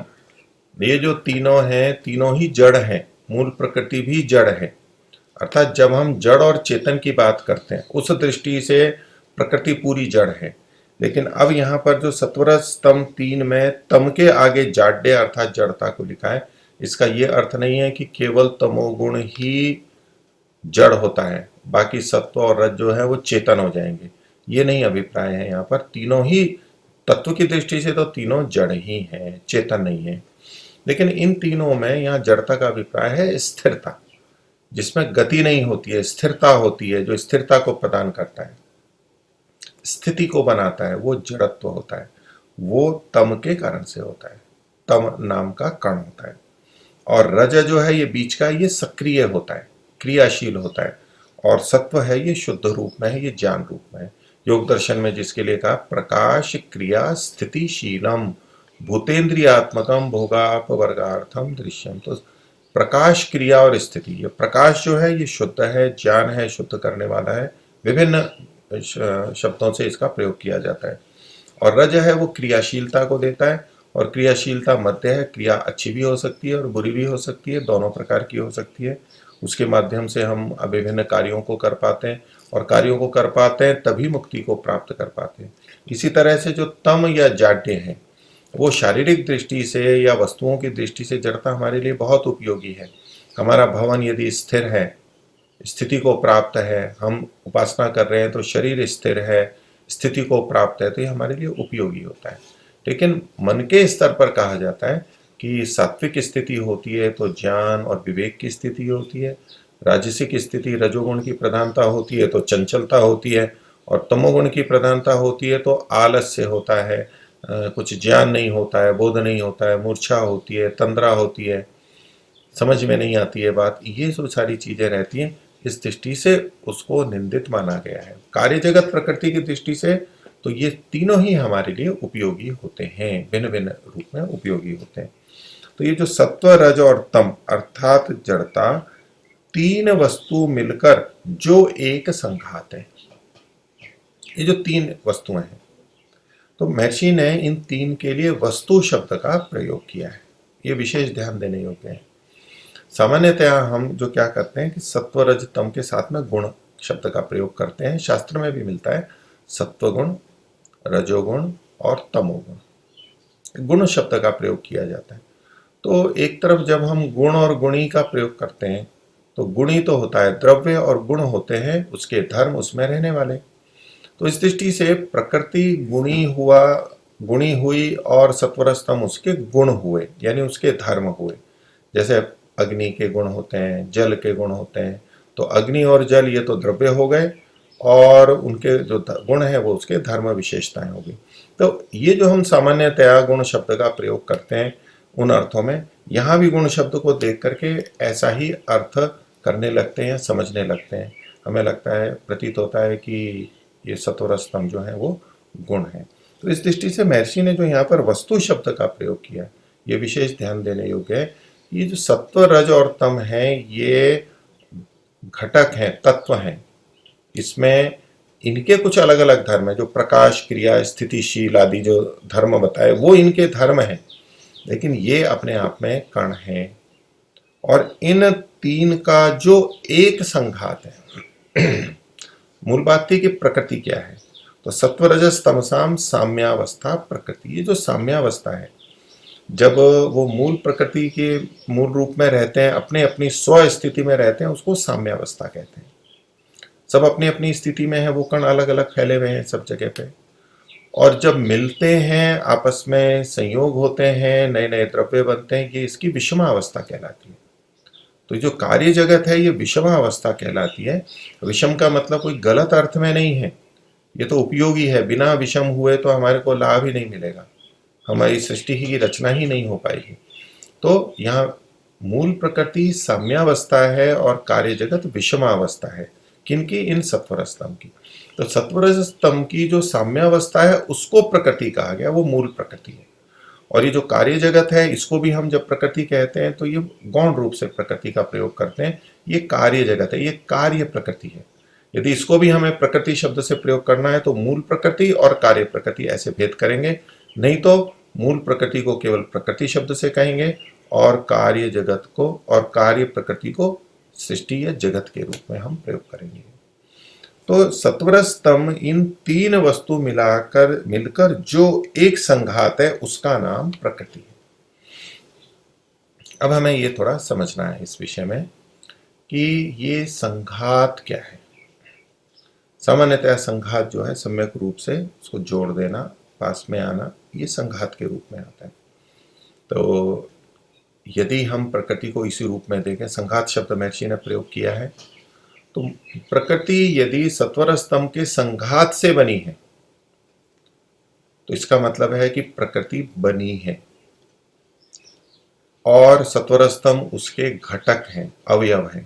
Speaker 1: ये जो तीनों हैं, तीनों ही जड़ हैं। मूल प्रकृति भी जड़ है, अर्थात जब हम जड़ और चेतन की बात करते हैं उस दृष्टि से प्रकृति पूरी जड़ है। लेकिन अब यहाँ पर जो सत्वरज तम तीन में तम के आगे जाड्य अर्थात जड़ता को लिखा है, इसका ये अर्थ नहीं है कि केवल तमोगुण ही जड़ होता है, बाकी सत्व और रज जो है वो चेतन हो जाएंगे, ये नहीं अभिप्राय है। यहाँ पर तीनों ही तत्व की दृष्टि से तो तीनों जड़ ही हैं, चेतन नहीं है। लेकिन इन तीनों में यहाँ जड़ता का अभिप्राय है स्थिरता, जिसमें गति नहीं होती है, स्थिरता होती है, जो स्थिरता को प्रदान करता है, स्थिति को बनाता है, वो जड़त्व होता है। वो तम के कारण से होता है, तम नाम का कण होता है। और रज जो है ये बीच का, ये सक्रिय होता है, क्रियाशील होता है। और सत्व है ये शुद्ध रूप में है, ये ज्ञान रूप में है। योग दर्शन में जिसके लिए कहा प्रकाश क्रिया स्थितिशीलम भूतेन्द्रियात्मकम भोगापवर्गार्थम दृश्यम। तो प्रकाश, क्रिया और स्थिति, ये प्रकाश जो है ये शुद्ध है, ज्ञान है, शुद्ध करने वाला है। विभिन्न शब्दों से इसका प्रयोग किया जाता है। और रज है वो क्रियाशीलता को देता है, और क्रियाशीलता मध्य है। क्रिया अच्छी भी हो सकती है और बुरी भी हो सकती है, दोनों प्रकार की हो सकती है। उसके माध्यम से हम विभिन्न कार्यों को कर पाते हैं, और कार्यों को कर पाते हैं तभी मुक्ति को प्राप्त कर पाते हैं। इसी तरह से जो तम या जाड्य है वो शारीरिक दृष्टि से या वस्तुओं की दृष्टि से जड़ता हमारे लिए बहुत उपयोगी है। हमारा भवन यदि स्थिर है, स्थिति को प्राप्त है, हम उपासना कर रहे हैं तो शरीर स्थिर है, स्थिति को प्राप्त है, तो ये हमारे लिए उपयोगी होता है। लेकिन मन के स्तर पर कहा जाता है कि सात्विक स्थिति होती है तो ज्ञान और विवेक की स्थिति होती है, राजसिक स्थिति रजोगुण की प्रधानता होती है तो चंचलता होती है, और तमोगुण की प्रधानता होती है तो आलस्य होता है, कुछ ज्ञान नहीं होता है, बोध नहीं होता है, मूर्छा होती है, तंद्रा होती है, समझ में नहीं आती है बात। ये जो सारी चीजें रहती हैं, इस दृष्टि से उसको निंदित माना गया है। कार्य जगत प्रकृति की दृष्टि से तो ये तीनों ही हमारे लिए उपयोगी होते हैं, भिन्न भिन्न रूप में उपयोगी होते हैं। तो ये जो सत्व, रज और तम अर्थात जड़ता, तीन वस्तु मिलकर जो एक संघात है, ये जो तीन वस्तुएं हैं, तो महर्षि ने इन तीन के लिए वस्तु शब्द का प्रयोग किया है। ये विशेष ध्यान देने योग्य है। सामान्यतया हम जो क्या करते हैं कि सत्व रज तम के साथ में गुण शब्द का प्रयोग करते हैं। शास्त्र में भी मिलता है सत्वगुण, रजोगुण और तमोगुण, गुण शब्द का प्रयोग किया जाता है। तो एक तरफ जब हम गुण और गुणी का प्रयोग करते हैं तो गुणी तो होता है द्रव्य और गुण होते हैं उसके धर्म, उसमें रहने वाले। तो इस दृष्टि से प्रकृति गुणी हुई और सत्वरस्तम उसके गुण हुए, यानी उसके धर्म हुए। जैसे अग्नि के गुण होते हैं, जल के गुण होते हैं, तो अग्नि और जल ये तो द्रव्य हो गए और उनके जो गुण है वो उसके धर्म विशेषताएं होगी। तो ये जो हम सामान्यतया गुण शब्द का प्रयोग करते हैं उन अर्थों में, यहाँ भी गुण शब्द को देख करके ऐसा ही अर्थ करने लगते हैं, समझने लगते हैं। हमें लगता है, प्रतीत होता है कि ये सत्वरस्तम जो है वो गुण है। तो इस दृष्टि से महर्षि ने जो यहाँ पर वस्तु शब्द का प्रयोग किया, ये विशेष ध्यान देने योग्य है। ये जो सत्व रज और तम है ये घटक हैं, तत्व हैं। इसमें इनके कुछ अलग अलग धर्म है, जो प्रकाश, क्रिया, स्थितिशील आदि जो धर्म बताए वो इनके धर्म हैं, लेकिन ये अपने आप में कण हैं। और इन तीन का जो एक संघात है, मूल बात थी कि प्रकृति क्या है, तो सत्व रजस तमसाम साम्यावस्था प्रकृति। ये जो साम्यावस्था है, जब वो मूल प्रकृति के मूल रूप में रहते हैं, अपने अपनी स्व स्थिति में रहते हैं, उसको साम्यावस्था कहते हैं। सब अपनी अपनी स्थिति में है, वो कण अलग अलग फैले हुए हैं सब जगह पे, और जब मिलते हैं आपस में संयोग होते हैं, नए नए द्रव्य बनते हैं, ये इसकी विषमावस्था कहलाती है। तो जो कार्य जगत है ये विषमावस्था कहलाती है। विषम का मतलब कोई गलत अर्थ में नहीं है, ये तो उपयोगी है। बिना विषम हुए तो हमारे को लाभ ही नहीं मिलेगा, हमारी सृष्टि की रचना ही नहीं हो पाएगी। तो यहाँ मूल प्रकृति साम्यावस्था है और कार्य जगत विषमावस्था है। किनकी? इन सत्वरस्तम की। तो सत्वरस्तम की जो साम्यावस्था है उसको प्रकृति कहा गया, वो मूल प्रकृति है। और ये जो कार्य जगत है इसको भी हम जब प्रकृति कहते हैं तो ये गौण रूप से प्रकृति का प्रयोग करते हैं। ये कार्य जगत है, ये कार्य प्रकृति है। यदि इसको भी हमें प्रकृति शब्द से प्रयोग करना है तो मूल प्रकृति और कार्य प्रकृति ऐसे भेद करेंगे, नहीं तो मूल प्रकृति को केवल प्रकृति शब्द से कहेंगे और कार्य जगत को और कार्य प्रकृति को सृष्टि या जगत के रूप में हम प्रयोग करेंगे। तो सत्वरस्तम इन तीन वस्तु मिलकर जो एक संघात है उसका नाम प्रकृति है। अब हमें ये थोड़ा समझना है इस विषय में कि ये संघात क्या है। सामान्यतः संघात जो है सम्यक रूप से उसको जोड़ देना, पास में आना, ये संघात के रूप में आता है। तो यदि हम प्रकृति को इसी रूप में देखें, संघात शब्द महर्षि ने प्रयोग किया है, तो प्रकृति यदि सत्वरस्तम के संघात से बनी है तो इसका मतलब है कि प्रकृति बनी है और सत्वरस्तम उसके घटक हैं, अवयव हैं।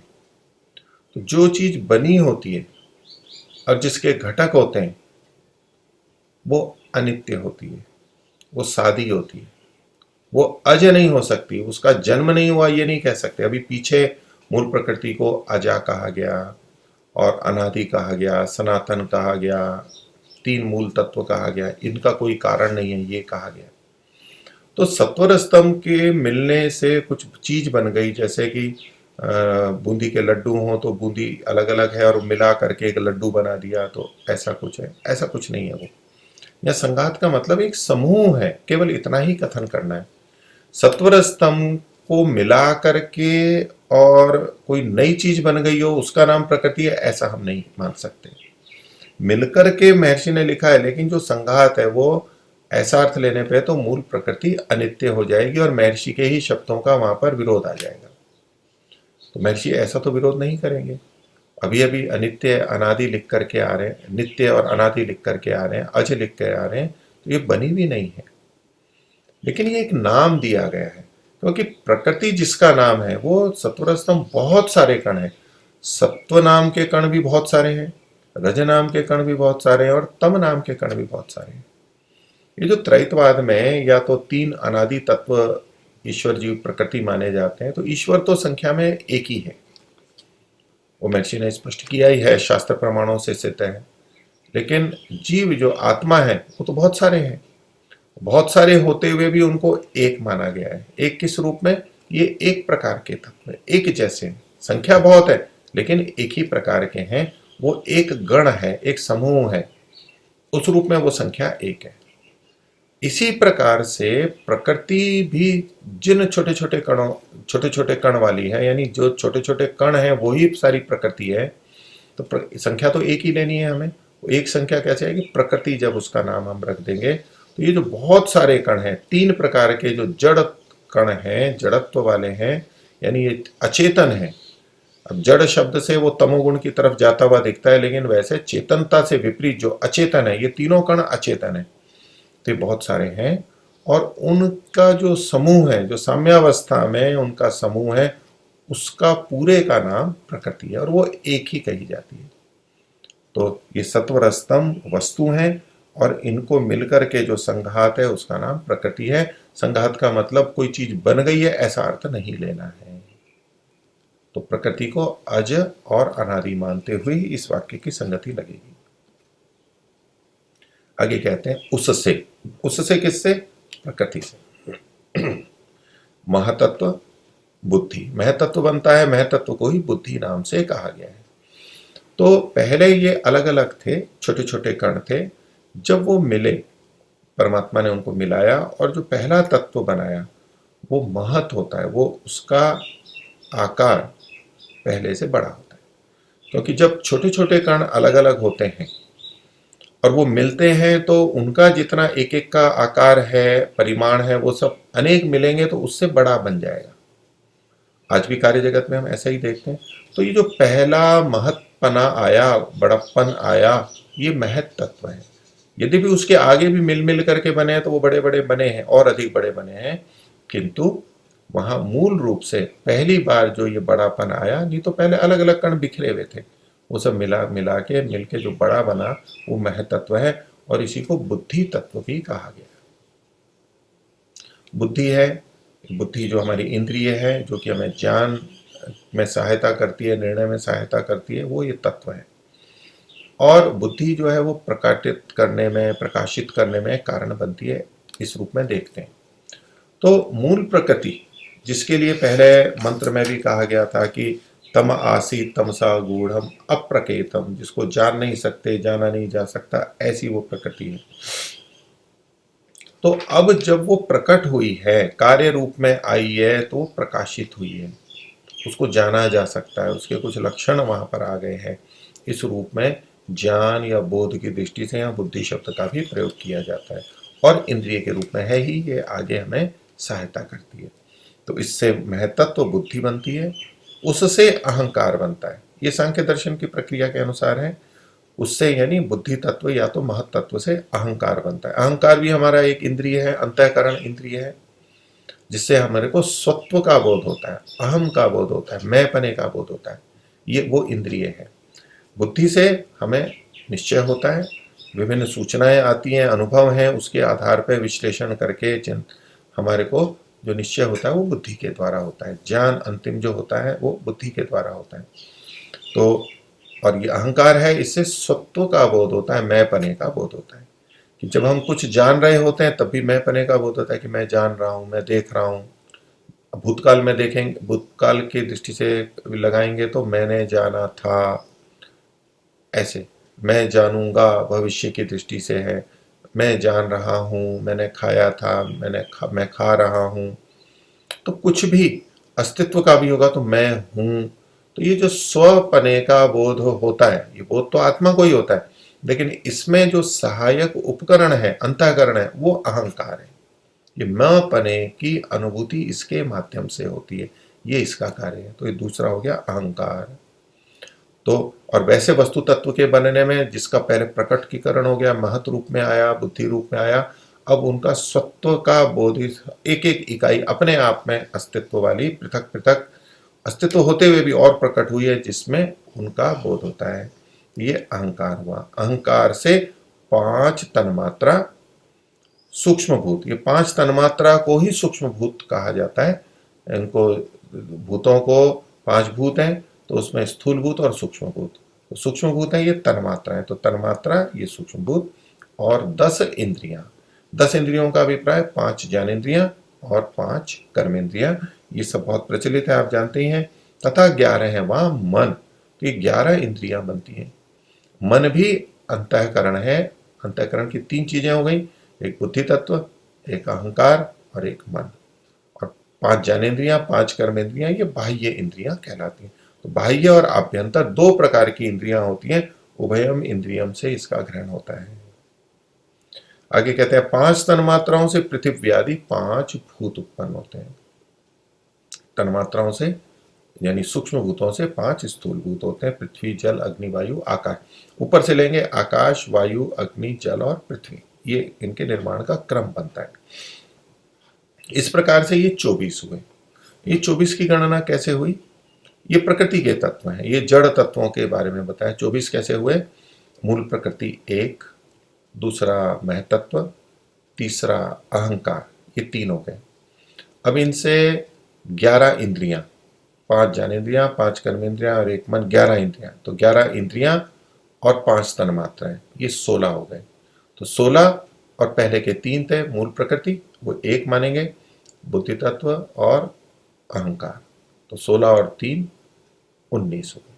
Speaker 1: तो जो चीज बनी होती है और जिसके घटक होते हैं वो अनित्य होती है, वो सादी होती है, वो अज नहीं हो सकती, उसका जन्म नहीं हुआ ये नहीं कह सकते। अभी पीछे मूल प्रकृति को अजा कहा गया और अनादि कहा गया, सनातन कहा गया, तीन मूल तत्व कहा गया, इनका कोई कारण नहीं है ये कहा गया। तो सत्वरस्तम के मिलने से कुछ चीज बन गई, जैसे कि बूंदी के लड्डू हो तो बूंदी अलग अलग है और मिला करके एक लड्डू बना दिया, तो ऐसा कुछ है, ऐसा कुछ नहीं है। वो या संघात का मतलब एक समूह है, केवल इतना ही कथन करना है। सत्वरस्तम को मिला करके और कोई नई चीज बन गई हो उसका नाम प्रकृति है, ऐसा हम नहीं मान सकते। मिलकर के महर्षि ने लिखा है, लेकिन जो संघात है वो ऐसा अर्थ लेने पे तो मूल प्रकृति अनित्य हो जाएगी और महर्षि के ही शब्दों का वहां पर विरोध आ जाएगा। तो महर्षि ऐसा तो विरोध नहीं करेंगे। अभी अभी अनित्य अनादि लिख करके आ रहे हैं, नित्य और अनादि लिख करके आ रहे हैं, अज लिख के आ रहे हैं, तो ये बनी भी नहीं है, लेकिन ये एक नाम दिया गया है। क्योंकि प्रकृति जिसका नाम है वो सत्वरस्तम बहुत सारे कण हैं। सत्व नाम के कण भी बहुत सारे हैं, रज नाम के कण भी बहुत सारे हैं और तम नाम के कण भी बहुत सारे हैं। ये जो त्रैतवाद में या तो तीन अनादि तत्व ईश्वर जीव प्रकृति माने जाते हैं, तो ईश्वर तो संख्या में एक ही है, वो महर्षि ने स्पष्ट किया ही है, शास्त्र प्रमाणों से सिद्ध है। लेकिन जीव जो आत्मा है वो तो बहुत सारे हैं। बहुत सारे होते हुए भी उनको एक माना गया है। एक किस रूप में? ये एक प्रकार के तत्व है, एक जैसे हैं। संख्या बहुत है लेकिन एक ही प्रकार के हैं। वो एक गण है, एक समूह है, उस रूप में वो संख्या एक है। इसी प्रकार से प्रकृति भी जिन छोटे छोटे कण वाली है, यानी जो छोटे छोटे कण हैं वही सारी प्रकृति है। तो संख्या तो एक ही लेनी है हमें। एक संख्या कैसे आएगी? प्रकृति जब उसका नाम हम रख देंगे तो ये जो बहुत सारे कण हैं, तीन प्रकार के जो जड़ कण हैं, जड़त्व वाले हैं, यानी ये अचेतन है। अब जड़ शब्द से वो तमोगुण की तरफ जाता हुआ दिखता है, लेकिन वैसे चेतनता से विपरीत जो अचेतन है, ये तीनों कण अचेतन है। तो ये बहुत सारे हैं और उनका जो समूह है, जो साम्यावस्था में उनका समूह है, उसका पूरे का नाम प्रकृति है और वो एक ही कही जाती है। तो ये सत्वर स्तंभ वस्तु हैं और इनको मिलकर के जो संघात है उसका नाम प्रकृति है। संघात का मतलब कोई चीज बन गई है ऐसा अर्थ नहीं लेना है। तो प्रकृति को अज और अनादि मानते हुए इस वाक्य की संगति लगेगी। आगे कहते हैं उससे किससे? प्रकृति से। महतत्व बुद्धि, महतत्व बनता है, महतत्व को ही बुद्धि नाम से कहा गया है। तो पहले ये अलग अलग थे, छोटे छोटे कण थे। जब वो मिले, परमात्मा ने उनको मिलाया और जो पहला तत्व बनाया वो महत होता है। वो उसका आकार पहले से बड़ा होता है, क्योंकि जब छोटे छोटे कण अलग अलग होते हैं और वो मिलते हैं तो उनका जितना एक एक का आकार है, परिमाण है, वो सब अनेक मिलेंगे तो उससे बड़ा बन जाएगा। आज भी कार्य जगत में हम ऐसा ही देखते हैं। तो ये जो पहला महत्पना आया, बड़प्पन आया, ये महत तत्व है। यदि भी उसके आगे भी मिल मिल करके बने हैं तो वो बड़े बड़े बने हैं और अधिक बड़े बने हैं, किंतु वहां मूल रूप से पहली बार जो ये बड़ापन आया, नहीं तो पहले अलग अलग कण बिखरे हुए थे, वो सब मिला के मिलके जो बड़ा बना वो महतत्व है। और इसी को बुद्धि तत्व भी कहा गया। बुद्धि है, बुद्धि जो हमारी इंद्रिय है, जो कि हमें ज्ञान में सहायता करती है, निर्णय में सहायता करती है, वो ये तत्व है। और बुद्धि जो है वो प्रकाशित करने में कारण बनती है, इस रूप में देखते हैं। तो मूल प्रकृति, जिसके लिए पहले मंत्र में भी कहा गया था कि तम आसीत तमसा गूढ़म अप्रकेतम, जिसको जान नहीं सकते, जाना नहीं जा सकता, ऐसी वो प्रकृति है। तो अब जब वो प्रकट हुई है, कार्य रूप में आई है, तो प्रकाशित हुई है, उसको जाना जा सकता है, उसके कुछ लक्षण वहां पर आ गए हैं। इस रूप में ज्ञान या बोध की दृष्टि से यहाँ बुद्धि शब्द का भी प्रयोग किया जाता है और इंद्रिय के रूप में है ही, ये आगे हमें सहायता करती है। तो इससे महतत्व बुद्धि बनती है, उससे अहंकार बनता है। ये सांख्य दर्शन की प्रक्रिया के अनुसार है। उससे यानी बुद्धि तत्व या तो महत तत्व से अहंकार बनता है। अहंकार भी हमारा एक इंद्रिय है, अंतःकरण इंद्रिय है, जिससे हमारे को स्वत्व का बोध होता है, अहम का बोध होता है, मैं पने का बोध होता है। ये वो इंद्रिय है। बुद्धि से हमें निश्चय होता है, विभिन्न सूचनाएं आती हैं, अनुभव हैं, उसके आधार पर विश्लेषण करके हमारे को जो निश्चय होता है वो बुद्धि के द्वारा होता है। ज्ञान अंतिम जो होता है वो बुद्धि के द्वारा होता है। तो और ये अहंकार है, इससे स्वत्व का बोध होता है, मैं पने का बोध होता है। कि जब हम कुछ जान रहे होते हैं तब भी मैं पने का बोध होता है कि मैं जान रहा हूँ, मैं देख रहा हूँ। भूतकाल में देखेंगे, भूतकाल की दृष्टि से लगाएंगे तो मैंने जाना था, ऐसे मैं जानूंगा भविष्य की दृष्टि से है, मैं जान रहा हूँ, मैंने खाया था, मैं खा रहा हूँ। तो कुछ भी अस्तित्व का भी होगा तो मैं हूँ। तो ये जो स्वपने का बोध होता है, ये बोध तो आत्मा को ही होता है, लेकिन इसमें जो सहायक उपकरण है, अंतःकरण है, वो अहंकार है। ये मैं पने की अनुभूति इसके माध्यम से होती है, ये इसका कार्य है। तो ये दूसरा हो गया अहंकार। तो और वैसे वस्तु तत्व के बनने में जिसका पहले प्रकटीकरण हो गया, महत रूप में आया, बुद्धि रूप में आया, अब उनका स्वत्व का बोध, एक एक इकाई अपने आप में अस्तित्व वाली पृथक पृथक अस्तित्व होते हुए भी और प्रकट हुई है, जिसमें उनका बोध होता है। ये अहंकार हुआ। अहंकार से 5 तन्मात्रा सूक्ष्म भूत, ये 5 तन्मात्रा को ही सूक्ष्म भूत कहा जाता है। इनको भूतों को 5 भूत हैं, तो उसमें स्थूल भूत और सूक्ष्म भूत। तो सूक्ष्म भूत है ये तन्मात्रा है, तो तन्मात्रा ये सूक्ष्म भूत, और 10 इंद्रियां। 10 इंद्रियों का अभिप्राय 5 ज्ञानेन्द्रियां और 5 कर्मेंद्रियां, ये सब बहुत प्रचलित है, आप जानते ही हैं। तथा 11 है वहां मन, तो ये 11 इंद्रियां बनती हैं। मन भी अंतःकरण है। अंतःकरण की 3 चीजें हो गई, एक बुद्धि तत्व, एक अहंकार और एक मन। और 5 ज्ञानेन्द्रियां, 5 कर्मेंद्रियां, ये बाह्य इंद्रियां कहलाती हैं। तो बाह्य और आभ्यंतर 2 प्रकार की इंद्रियां होती हैं। उभयम इंद्रियम से इसका ग्रहण होता है। आगे कहते हैं 5 तन्मात्राओं से पृथ्वी आदि 5 भूत उत्पन्न होते हैं। तन्मात्राओं से यानी सूक्ष्म भूतों से 5 स्थूल भूत होते हैं, पृथ्वी, जल, अग्नि, वायु, आकाश। ऊपर से लेंगे आकाश, वायु, अग्नि, जल और पृथ्वी, ये इनके निर्माण का क्रम बनता है। इस प्रकार से ये 24 हुए। ये 24 की गणना कैसे हुई? ये प्रकृति के तत्व हैं, ये जड़ तत्वों के बारे में बताया। 24 कैसे हुए? मूल प्रकृति 1, दूसरा महतत्व, तीसरा अहंकार, ये 3 हो गए। अब इनसे 11 इंद्रियां, 5 ज्ञानेन्द्रियां, 5 कर्मेंद्रियां और 1 मन, 11 इंद्रियां। तो 11 इंद्रियां और 5 तन्मात्राएं, ये 16 हो गए। तो 16 और पहले के 3 थे मूल प्रकृति, वो 1 मानेंगे, बुद्धि तत्व और अहंकार। तो 16 और 3 19 हो गए।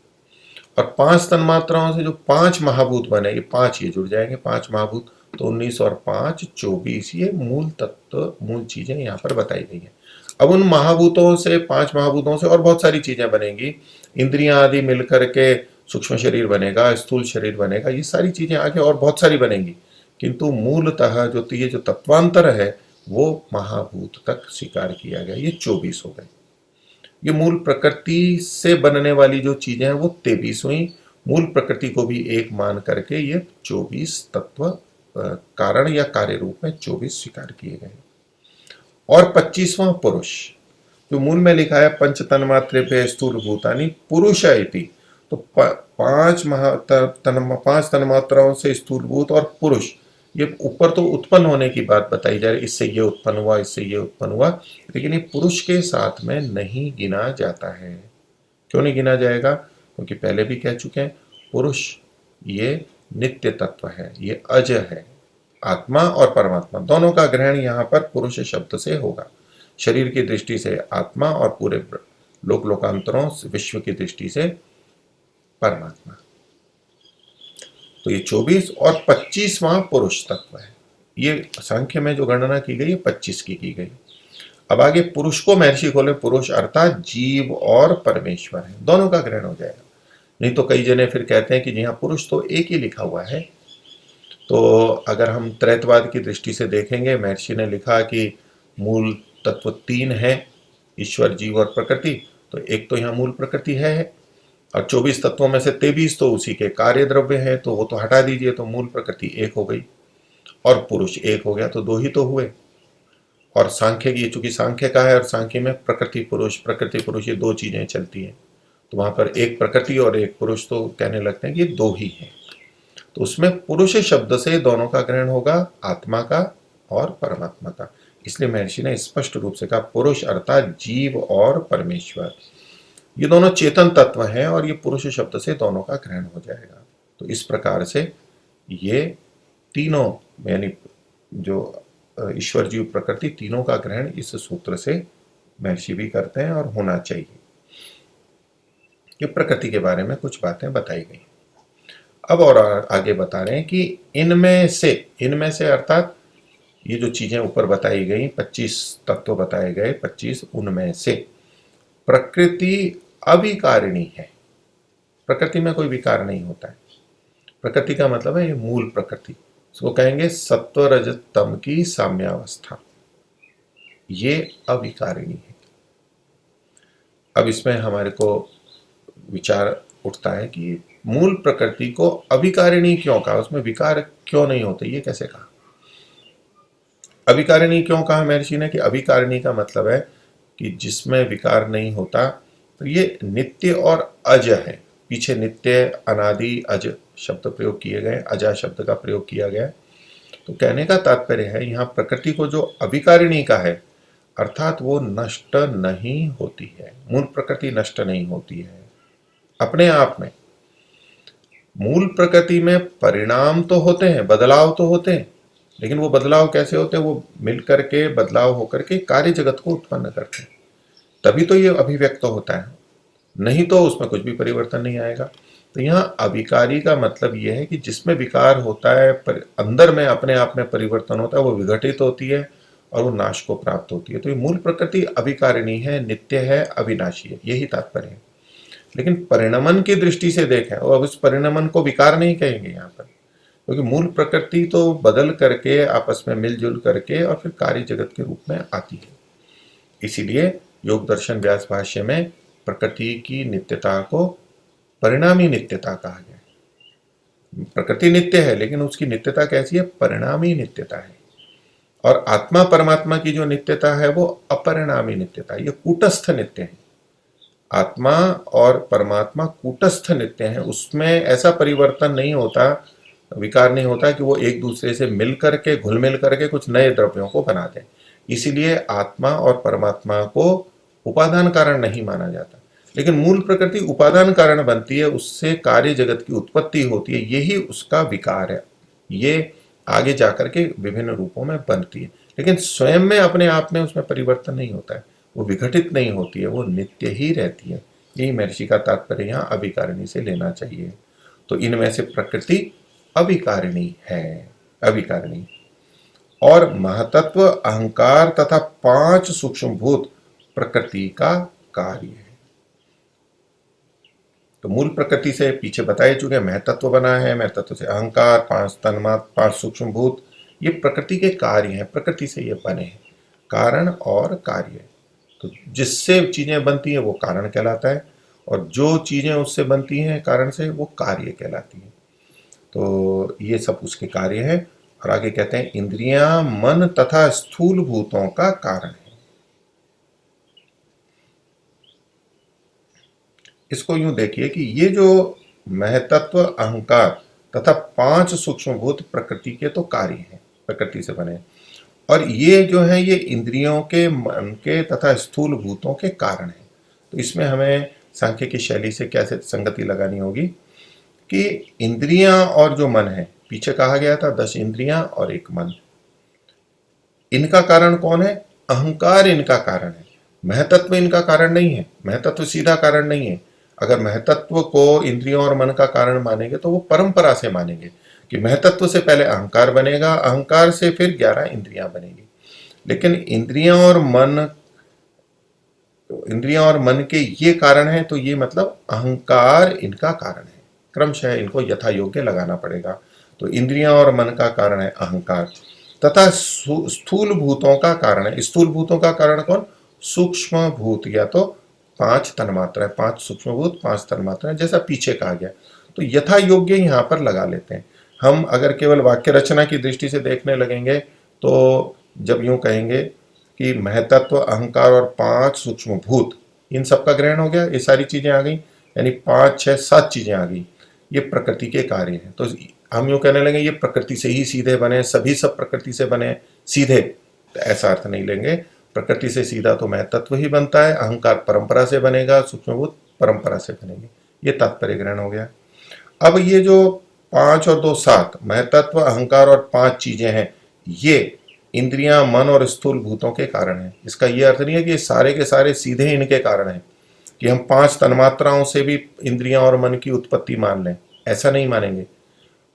Speaker 1: और 5 तन्मात्राओं से जो 5 महाभूत बने, ये 5 ये जुड़ जाएंगे, 5 महाभूत, तो 19 और 5 24, ये मूल तत्व, मूल चीजें यहाँ पर बताई गई हैं। अब उन महाभूतों से, 5 महाभूतों से और बहुत सारी चीजें बनेंगी। इंद्रियां आदि मिलकर के सूक्ष्म शरीर बनेगा, स्थूल शरीर बनेगा, ये सारी चीजें आगे और बहुत सारी बनेंगी। किंतु मूलतः जो ये जो तत्वांतर है वो महाभूत तक स्वीकार किया गया, ये 24 हो गए। ये मूल प्रकृति से बनने वाली जो चीजें हैं वो 23 हुई। मूल प्रकृति को भी 1 मान करके ये 24 तत्व कारण या कार्य रूप में 24 स्वीकार किए गए। और 25वां पुरुष, जो मूल में लिखा है पंच तन्मात्रे पे स्थूल भूतानी पुरुष इति, तो 5 तन्मात्राओं से स्थूल भूत और पुरुष, ये ऊपर तो उत्पन्न होने की बात बताई जा रही, इससे ये उत्पन्न हुआ, इससे ये उत्पन्न हुआ, लेकिन ये पुरुष के साथ में नहीं गिना जाता है। क्यों नहीं गिना जाएगा? क्योंकि पहले भी कह चुके हैं, पुरुष ये नित्य तत्व है, ये अज है। आत्मा और परमात्मा दोनों का ग्रहण यहाँ पर पुरुष शब्द से होगा। शरीर की दृष्टि से आत्मा और पूरे लोकांतरों विश्व की दृष्टि से परमात्मा। तो ये 24 और 25वां पुरुष तत्व है। ये सांख्य में जो गणना की गई है 25 की गई। अब आगे पुरुष को महर्षि खोले, पुरुष अर्थात जीव और परमेश्वर है, दोनों का ग्रहण हो जाएगा। नहीं तो कई जने फिर कहते हैं कि जी हाँ, पुरुष तो एक ही लिखा हुआ है। तो अगर हम त्रैतवाद की दृष्टि से देखेंगे, महर्षि ने लिखा कि मूल तत्व 3 है, ईश्वर, जीव और प्रकृति। तो एक तो यहाँ मूल प्रकृति है, और 24 तत्वों में से 23 तो उसी के कार्य द्रव्य है, तो वो तो हटा दीजिए, तो मूल प्रकृति 1 हो गई और पुरुष 1 हो गया, तो 2 ही तो हुए। और सांख्य की, चूंकि सांख्य का है और सांख्य में प्रकृति पुरुष ये 2 चीजें चलती हैं, तो वहां पर एक प्रकृति और एक पुरुष, तो कहने लगते हैं कि 2 ही है। तो उसमें पुरुष शब्द से दोनों का ग्रहण होगा, आत्मा का और परमात्मा का। इसलिए महर्षि ने स्पष्ट रूप से कहा पुरुष अर्थात जीव और परमेश्वर, ये दोनों चेतन तत्व हैं और ये पुरुष शब्द से दोनों का ग्रहण हो जाएगा। तो इस प्रकार से ये तीनों, यानी जो ईश्वर, जीव, प्रकृति, तीनों का ग्रहण इस सूत्र से महर्षि भी करते हैं और होना चाहिए। ये प्रकृति के बारे में कुछ बातें बताई गई। अब और आगे बता रहे हैं कि इनमें से अर्थात ये जो चीजें ऊपर बताई गई, 25 तत्व बताए गए, 25 उनमें से प्रकृति अविकारिणी है। प्रकृति में कोई विकार नहीं होता है। प्रकृति का मतलब है ये मूल प्रकृति, इसको कहेंगे सत्व रज तम की साम्यावस्था, ये अविकारिणी है। अब इसमें हमारे को विचार उठता है कि मूल प्रकृति को अविकारिणी क्यों कहा, उसमें विकार क्यों नहीं होते, ये कैसे कहा? अविकारिणी क्यों कहा महर्षि ने? कि अविकारिणी का मतलब है कि जिसमें विकार नहीं होता, तो ये नित्य और अज है। पीछे नित्य, अनादि, अज शब्द प्रयोग किए गए, अजा शब्द का प्रयोग किया गया। तो कहने का तात्पर्य है यहाँ प्रकृति को जो अविकारिणी का है, अर्थात वो नष्ट नहीं होती है। मूल प्रकृति नष्ट नहीं होती है अपने आप में। मूल प्रकृति में परिणाम तो होते हैं, बदलाव तो होते हैं, लेकिन वो बदलाव कैसे होते हैं? वो मिल करके बदलाव होकर के कार्य जगत को उत्पन्न करते हैं, तभी तो ये अभिव्यक्त होता है, नहीं तो उसमें कुछ भी परिवर्तन नहीं आएगा। तो यहाँ अविकारी का मतलब ये है कि जिसमें विकार होता है, पर अंदर में अपने आप में परिवर्तन होता है, वो विघटित होती है और वो नाश को प्राप्त होती है। तो ये मूल प्रकृति अविकारिणी है, नित्य है, अविनाशी है, यही तात्पर्य है। लेकिन परिणमन की दृष्टि से देखें, और अब इस परिणमन को विकार नहीं कहेंगे यहाँ पर, क्योंकि मूल प्रकृति तो बदल करके आपस में मिलजुल करके और फिर कार्य जगत के रूप में आती है। इसीलिए योग दर्शन व्यास भाष्य में प्रकृति की नित्यता को परिणामी नित्यता कहा गया। प्रकृति नित्य है, लेकिन उसकी नित्यता कैसी है? परिणामी नित्यता है। और आत्मा परमात्मा की जो नित्यता है वो अपरिणामी नित्यता है, ये कूटस्थ नित्य है। आत्मा और परमात्मा कूटस्थ नित्य है, उसमें ऐसा परिवर्तन नहीं होता, विकार नहीं होता कि वो एक दूसरे से मिल करके, घुल मिल करके कुछ नए द्रव्यों को बना दें। इसीलिए आत्मा और परमात्मा को उपादान कारण नहीं माना जाता। लेकिन मूल प्रकृति उपादान कारण बनती है, उससे कार्य जगत की उत्पत्ति होती है, यही उसका विकार है। ये आगे जाकर के विभिन्न रूपों में बनती है, लेकिन स्वयं में अपने आप में उसमें परिवर्तन नहीं होता है, वो विघटित नहीं होती है, वो नित्य ही रहती है। यही महर्षि का तात्पर्य यहाँ अविकारिणी से लेना चाहिए। तो इनमें से प्रकृति अविकारिणी है, अविकारिणी। और महतत्व, अहंकार तथा 5 सूक्ष्मभूत प्रकृति का कार्य है। तो मूल प्रकृति से पीछे बताए चुके, महतत्व बना है, महतत्व से अहंकार, 5 तन्मात्र, 5 सूक्ष्मभूत, ये प्रकृति के कार्य हैं, प्रकृति से ये बने हैं, कारण और कार्य। तो जिससे चीजें बनती हैं वो कारण कहलाता है, और जो चीजें उससे बनती हैं कारण से, वो कार्य कहलाती हैं। तो ये सब उसके कार्य हैं। और आगे कहते हैं इंद्रियां, मन तथा स्थूल भूतों का कारण है। इसको यूं देखिए कि ये जो महतत्व, अहंकार तथा 5 सूक्ष्मभूत प्रकृति के तो कार्य हैं, प्रकृति से बने, और ये जो है ये इंद्रियों के, मन के तथा स्थूल भूतों के कारण है। तो इसमें हमें सांख्य की शैली से कैसे संगति लगानी होगी कि इंद्रियां और जो मन है, पीछे कहा गया था 10 इंद्रियां और 1 मन, इनका कारण कौन है? अहंकार इनका कारण है, महतत्व इनका कारण नहीं है। महतत्व सीधा कारण नहीं है। अगर महतत्व को इंद्रियों और मन का कारण मानेंगे तो वो परंपरा से मानेंगे कि महतत्व से पहले अहंकार बनेगा, अहंकार से फिर 11 इंद्रियां बनेगी। लेकिन इंद्रियां और मन के ये कारण है, तो ये मतलब अहंकार इनका कारण है। क्रमशः इनको यथा योग्य लगाना पड़ेगा। तो इंद्रियां और मन का कारण है अहंकार, तथा स्थूल भूतों का कारण है। स्थूल भूतों का कारण कौन? सूक्ष्म भूत, या तो 5 तन्मात्रा है, 5 सूक्ष्म भूत, 5 तन्मात्रा है, जैसा पीछे कहा गया। तो यथा योग्य यहां पर लगा लेते हैं। हम अगर केवल वाक्य रचना की दृष्टि से देखने लगेंगे तो जब यूं कहेंगे कि महतत्व, अहंकार और 5 सूक्ष्म भूत, इन सब का ग्रहण हो गया, ये सारी चीजें आ गई, यानी 5, 6, 7 चीजें आ गई, ये प्रकृति के कार्य हैं। तो हम यूं कहने लगे ये प्रकृति से ही सीधे बने, सभी सब प्रकृति से बने सीधे, तो ऐसा अर्थ नहीं लेंगे। प्रकृति से सीधा तो महतत्व ही बनता है, अहंकार परंपरा से बनेगा, सूक्ष्मभूत परंपरा से बनेंगे, ये तात्पर्य ग्रहण हो गया। अब ये जो 5 और 2 7, महतत्व, अहंकार और 5 चीजें हैं, ये इंद्रियां, मन और स्थूल भूतों के कारण है। इसका यह अर्थ नहीं है कि ये सारे के सारे सीधे इनके कारण हैं, कि हम 5 तन्मात्राओं से भी इंद्रियां और मन की उत्पत्ति मान लें, ऐसा नहीं मानेंगे।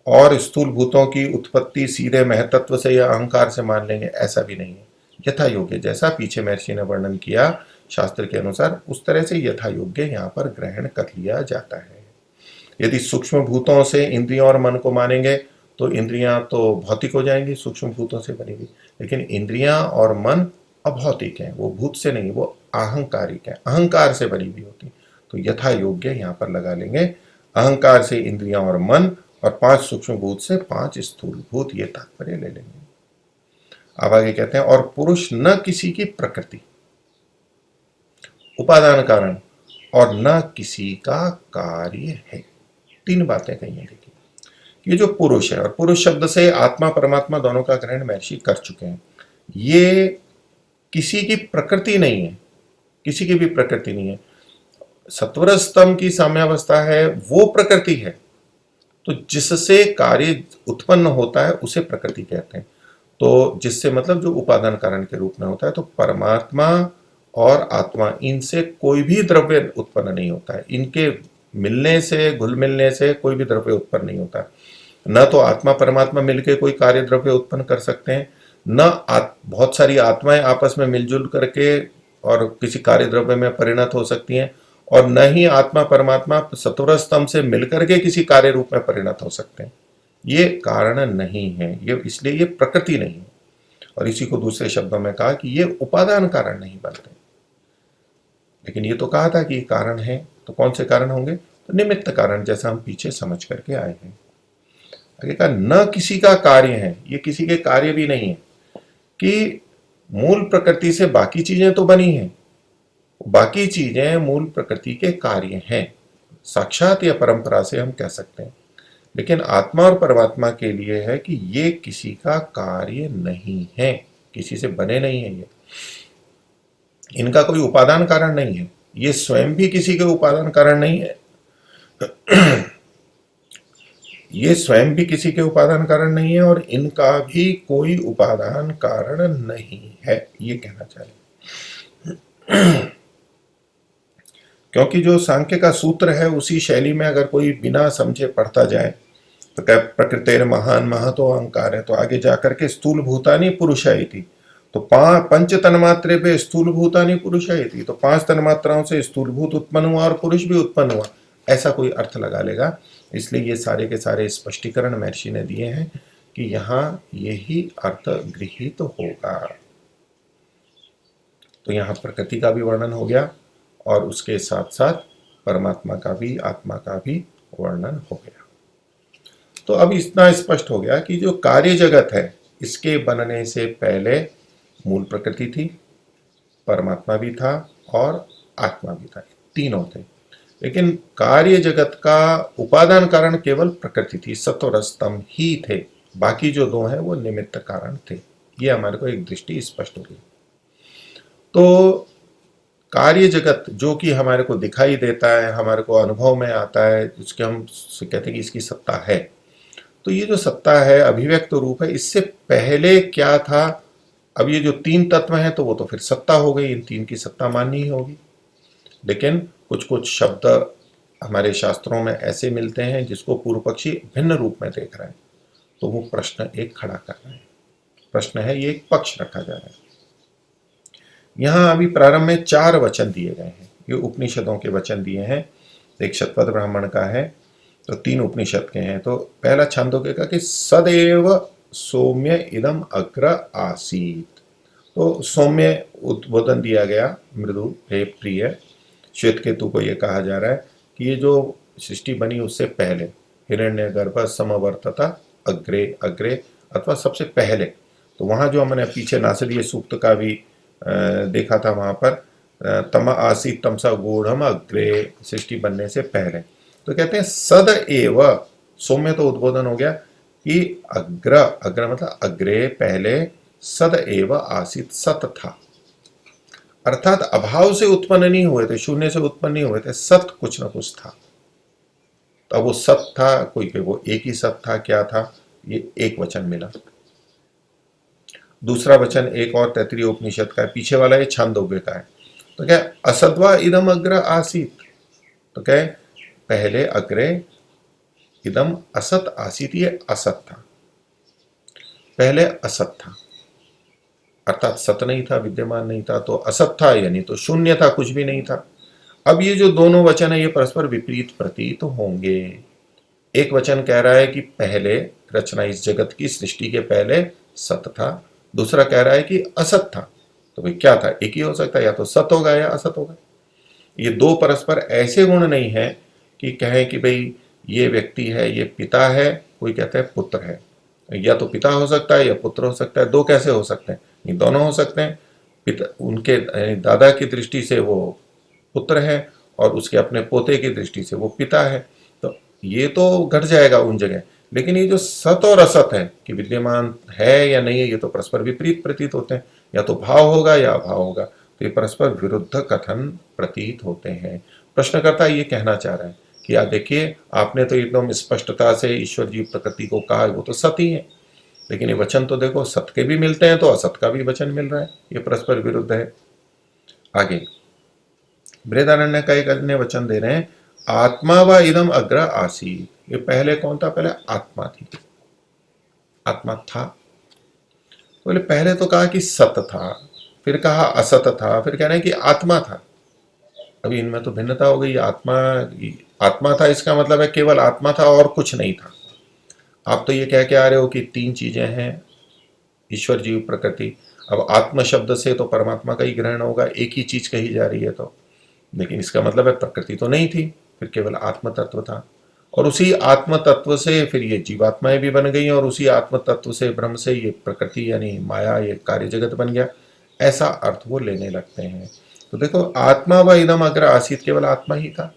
Speaker 1: और स्थूल भूतों की उत्पत्ति सीधे महतत्व से या अहंकार से मान लेंगे, ऐसा भी नहीं है। यथा योग्य, जैसा पीछे महर्षि ने वर्णन किया शास्त्र के अनुसार, उस तरह से यथा योग्य यहाँ पर ग्रहण कर लिया जाता है। यदि सूक्ष्म भूतों से इंद्रियों और मन को मानेंगे तो इंद्रियां तो भौतिक हो जाएंगी, सूक्ष्म भूतों से बनेगी। लेकिन इंद्रियां और मन अभौतिक हैं, वो भूत से नहीं, वो अहंकारिक है, अहंकार से बनी हुई होती। तो यथा योग्य यहाँ पर लगा लेंगे, अहंकार से इंद्रियां और मन, और 5 सूक्ष्म भूत से 5 स्थूल भूत, ये तात्पर्य ले लेंगे। अब आगे कहते हैं और पुरुष न किसी की प्रकृति, उपादान कारण, और न किसी का कार्य है। 3 बातें कही हैं। देखिए, ये जो पुरुष है, और पुरुष शब्द से आत्मा परमात्मा दोनों का ग्रहण महर्षि कर चुके हैं, ये किसी की प्रकृति नहीं है, किसी की भी प्रकृति नहीं है। सत्वर स्तंभ की साम्यावस्था है, वो प्रकृति है, तो जिससे कार्य उत्पन्न होता है उसे प्रकृति कहते हैं। तो जिससे मतलब जो उपादान कारण के रूप में होता है। तो परमात्मा और आत्मा, इनसे कोई भी द्रव्य उत्पन्न नहीं होता है। इनके मिलने से, घुल मिलने से कोई भी द्रव्य उत्पन्न नहीं होता है। न तो आत्मा परमात्मा मिलकर कोई कार्य द्रव्य उत्पन्न कर सकते हैं, न बहुत सारी आत्माएं आपस में मिलजुल करके और किसी कार्य द्रव्य में परिणत हो सकती हैं, और न ही आत्मा परमात्मा सत्वर स्तंभ से मिलकर के किसी कार्य रूप में परिणत हो सकते हैं। ये कारण नहीं है, ये इसलिए ये प्रकृति नहीं है। और इसी को दूसरे शब्दों में कहा कि ये उपादान कारण नहीं बनते। लेकिन ये तो कहा था कि कारण है, तो कौन से कारण होंगे? तो निमित्त कारण, जैसा हम पीछे समझ करके आए हैं। आगे कहा न किसी का कार्य है, ये किसी के कार्य भी नहीं है कि मूल प्रकृति से बाकी चीजें तो बनी हैं, बाकी चीजें मूल प्रकृति के कार्य हैं, साक्षात या परंपरा से हम कह सकते हैं। लेकिन आत्मा और परमात्मा के लिए है कि ये किसी का कार्य नहीं है, किसी से बने नहीं है, ये इनका कोई उपादान कारण नहीं है, ये स्वयं भी किसी के उपादान कारण नहीं है। ये स्वयं भी किसी के उपादान कारण नहीं है और इनका भी कोई उपादान कारण नहीं है, ये कहना चाहिए। क्योंकि जो सांख्य का सूत्र है उसी शैली में अगर कोई बिना समझे पढ़ता जाए तो क्या प्रकृतिर महान महतो अहंकार है, तो आगे जाकर के स्थूल भूतानी पुरुषायति, तो पंच तन्मात्रे पे स्थूल भूतानी पुरुषायति, तो 5 तन्मात्राओं से स्थूलभूत उत्पन्न हुआ और पुरुष भी उत्पन्न हुआ, ऐसा कोई अर्थ लगा लेगा। इसलिए ये सारे के सारे स्पष्टीकरण महर्षि ने दिए हैं कि यहां यही अर्थ गृहीत होगा। तो यहां प्रकृति का भी वर्णन हो गया और उसके साथ साथ परमात्मा का भी, आत्मा का भी वर्णन हो गया। तो अब इतना स्पष्ट हो गया कि जो कार्य जगत है इसके बनने से पहले मूल प्रकृति थी, परमात्मा भी था और आत्मा भी था, तीनों थे। लेकिन कार्य जगत का उपादान कारण केवल प्रकृति थी, सत्व और स्तंभ ही थे, बाकी जो दो हैं वो निमित्त कारण थे। ये हमारे को एक दृष्टि स्पष्ट हो गई। तो कार्य जगत जो कि हमारे को दिखाई देता है, हमारे को अनुभव में आता है, उसके हम कहते हैं कि इसकी सत्ता है। तो ये जो सत्ता है अभिव्यक्त रूप है, इससे पहले क्या था? अब ये जो 3 तत्व हैं तो वो तो फिर सत्ता हो गई, इन 3 की सत्ता माननी ही होगी। लेकिन कुछ कुछ शब्द हमारे शास्त्रों में ऐसे मिलते हैं जिसको पूर्व पक्षी भिन्न रूप में देख रहा है, तो वो प्रश्न एक खड़ा कर रहे हैं। प्रश्न है, ये एक पक्ष रखा जा रहा है। यहां अभी प्रारंभ में 4 वचन दिए गए हैं, ये उपनिषदों के वचन दिए हैं। एक शतपथ ब्राह्मण का है, तो 3 उपनिषद के हैं। तो पहला छांदोग्य का कि सदैव सौम्य इदम अग्र आसीत, तो सौम्य उद्बोधन दिया गया, मृदु हे प्रिय। श्वेत केतु को ये कहा जा रहा है कि ये जो सृष्टि बनी उससे पहले हिरण्यगर्भ समवर्तता अग्रे, अग्रे अथवा सबसे पहले। तो वहां जो हमने पीछे नासदीय सूक्त का भी देखा था, वहां पर तम आसीत तमसा गूढ़म अग्रे, सृष्टि बनने से पहले। तो कहते हैं सद एव, सौम्य तो उद्बोधन हो गया कि अग्र, अग्र मतलब अग्रे, पहले, सद एव आसीत, सत था, अर्थात अभाव से उत्पन्न नहीं हुए थे, शून्य से उत्पन्न नहीं हुए थे, सत कुछ ना कुछ था। तो अब वो सत था, कोई वो एक ही सत था, क्या था? ये एक वचन मिला। दूसरा वचन एक और तैत्तिरीय उपनिषद का है, पीछे वाला ये छांदोग्य का है। तो क्या असद्वा इदम अग्र आसीत, तो क्या पहले अग्रे, इदम असत आसीत, ये असत था, पहले असत था, अर्थात सत नहीं था, विद्यमान नहीं था, तो असत था, यानी तो शून्य था, कुछ भी नहीं था। अब ये जो दोनों वचन है ये परस्पर विपरीत प्रतीत होंगे। एक वचन कह रहा है कि पहले रचना, इस जगत की सृष्टि के पहले सत था, दूसरा कह रहा है कि असत था। तो भाई क्या था? एक ही हो सकता है, या तो सत होगा या असत होगा। ये दो परस्पर ऐसे गुण नहीं है कि कहें कि भाई ये व्यक्ति है, ये पिता है, कोई कहता है पुत्र है। या तो पिता हो सकता है या पुत्र हो सकता है, दो कैसे हो सकते हैं? नहीं, दोनों हो सकते हैं। पिता, उनके दादा की दृष्टि से वो पुत्र है और उसके अपने पोते की दृष्टि से वो पिता है, तो ये तो घट जाएगा उन जगह। लेकिन ये जो सत और असत है कि विद्यमान है या नहीं है, ये तो परस्पर विपरीत प्रतीत होते हैं, या तो भाव होगा या अभाव होगा, तो ये परस्पर विरुद्ध कथन प्रतीत होते हैं। प्रश्नकर्ता ये कहना चाह रहा है कि आप देखिए आपने तो एकदम स्पष्टता से ईश्वर जीव प्रकृति को कहा, वो तो सत्य ही है, लेकिन ये वचन तो देखो सत्य के भी मिलते हैं तो असत का भी वचन मिल रहा है, ये परस्पर विरुद्ध है। आगे बृहदारण्य का एक अन्य वचन दे रहे हैं, आत्मा व इदम अग्र आसीत। ये पहले कौन था? पहले आत्मा थी, आत्मा था। बोले पहले तो कहा कि सत था, फिर कहा असत था, फिर कह रहे हैं कि आत्मा था। अभी इनमें तो भिन्नता हो गई। आत्मा था इसका मतलब है केवल आत्मा था और कुछ नहीं था। आप तो ये कह के आ रहे हो कि तीन चीजें हैं, ईश्वर जीव प्रकृति। अब आत्म शब्द से तो परमात्मा का ही ग्रहण होगा, एक ही चीज कही जा रही है तो, लेकिन इसका मतलब है प्रकृति तो नहीं थी, फिर केवल आत्म तत्व था। और उसी आत्म तत्व से फिर ये जीवात्माएं भी बन गई और उसी आत्म तत्व से ब्रह्म से ये प्रकृति यानी माया ये कार्य जगत बन गया, ऐसा अर्थ वो लेने लगते हैं। तो देखो आत्मा व इदम अग्र आसीत, केवल आत्मा ही था,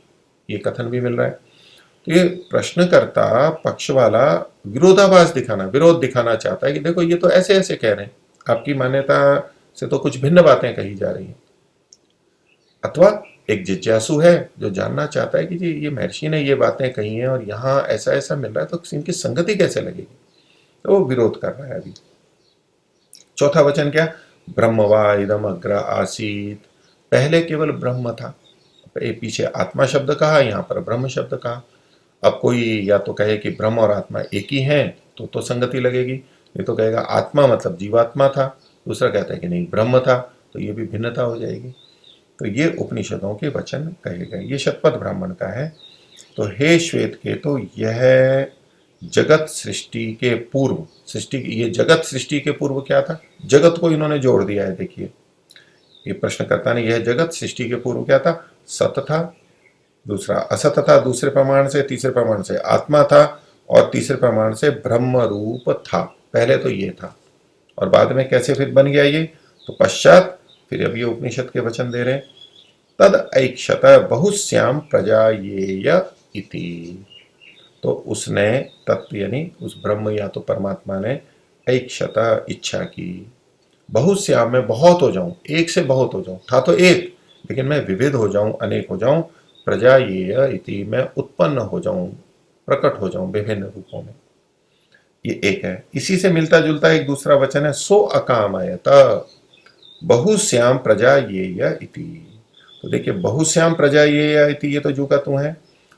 Speaker 1: ये कथन भी मिल रहा है। तो ये प्रश्नकर्ता पक्ष वाला विरोधाभास दिखाना, विरोध दिखाना चाहता है कि देखो ये तो ऐसे ऐसे कह रहे हैं, आपकी मान्यता से तो कुछ भिन्न बातें कही जा रही हैं। अथवा एक जिज्ञासु है जो जानना चाहता है कि जी ये महर्षि ने ये बातें कही हैं और यहाँ ऐसा ऐसा मिल रहा है, तो इनकी संगति कैसे लगेगी, तो वो विरोध कर रहा है। अभी चौथा वचन क्या? ब्रह्म वा इदम अग्र आसीत, पहले केवल ब्रह्म था, पीछे आत्मा शब्द कहा, यहाँ पर ब्रह्म शब्द कहा। अब कोई या तो कहे कि ब्रह्म और आत्मा एक ही हैं तो संगति लगेगी, ये तो कहेगा आत्मा मतलब जीवात्मा था, दूसरा कहता है कि नहीं ब्रह्म था, तो ये भी भिन्नता हो जाएगी। तो ये उपनिषदों के वचन कहे गए। ये शतपथ ब्राह्मण का है। तो हे श्वेत के, तो यह जगत सृष्टि के पूर्व, सृष्टि ये जगत सृष्टि के पूर्व क्या था? जगत को इन्होंने जोड़ दिया है। देखिए ये प्रश्नकर्ता ने, यह जगत सृष्टि के पूर्व क्या था? सत था, दूसरा असत था, दूसरे प्रमाण से, तीसरे प्रमाण से आत्मा था और तीसरे प्रमाण से ब्रह्म रूप था। पहले तो ये था और बाद में कैसे फिर बन गया ये? तो पश्चात फिर अब ये उपनिषद के वचन दे रहे हैं, तद ऐक्षत बहुश्याम प्रजा ये इति। तो उसने तत्व यानी उस ब्रह्म या तो परमात्मा ने ऐक्षत इच्छा की, बहुश्याम में बहुत हो जाऊं, एक से बहुत हो जाऊं, था तो एक लेकिन मैं विविध हो जाऊं, अनेक हो जाऊं, प्रजा ये इति मैं उत्पन्न हो जाऊं, प्रकट हो जाऊं विभिन्न रूपों में। ये एक है। इसी से मिलता जुलता एक दूसरा वचन है, सो अकामयत बहुश्याम प्रजा ये इति। तो देखिए बहुश्याम प्रजा ये इति, ये तो जू का तू है,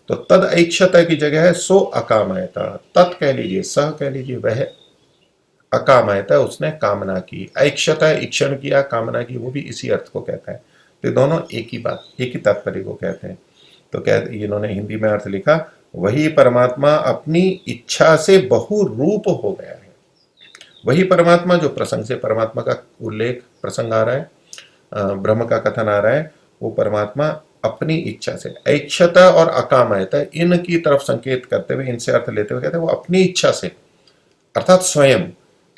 Speaker 1: तो तद ऐक्षत की जगह है सो अकामयत, तत् कह लीजिए, सह कह लीजिए, वह अकामयत उसने कामना की, ऐक्षत इक्षण किया, कामना की, वो भी इसी अर्थ को कहता है। तो दोनों एक ही बात, एक ही तात्पर्य को कहते हैं। तो कहते इन्होंने हिंदी में अर्थ लिखा, वही परमात्मा अपनी इच्छा से बहुरूप हो गया है। वही परमात्मा, जो प्रसंग से परमात्मा का उल्लेख प्रसंग आ रहा है, ब्रह्म का कथन आ रहा है, वो परमात्मा अपनी इच्छा से, ऐक्षता और अकामयता इनकी तरफ संकेत करते हुए, इनसे अर्थ लेते हुए कहते हैं वो अपनी इच्छा से, अर्थात स्वयं,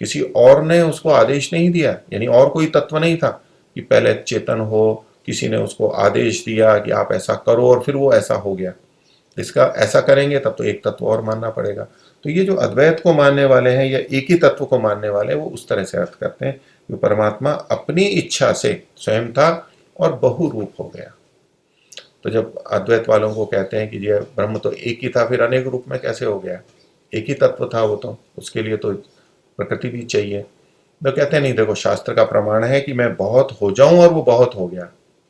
Speaker 1: किसी और ने उसको आदेश नहीं दिया, यानी और कोई तत्व नहीं था कि पहले चेतन हो, किसी ने उसको आदेश दिया कि आप ऐसा करो और फिर वो ऐसा हो गया। इसका ऐसा करेंगे तब तो एक तत्व और मानना पड़ेगा। तो ये जो अद्वैत को मानने वाले हैं या एक ही तत्व को मानने वाले हैं, वो उस तरह से अर्थ करते हैं कि परमात्मा अपनी इच्छा से स्वयं था और बहुरूप हो गया। तो जब अद्वैत वालों को कहते हैं कि ये ब्रह्म तो एक ही था, फिर अनेक रूप में कैसे हो गया? एक ही तत्व था वो, तो उसके लिए तो प्रकृति भी चाहिए। तो कहते हैं नहीं, देखो शास्त्र का प्रमाण है कि मैं बहुत हो जाऊं और वो बहुत हो गया,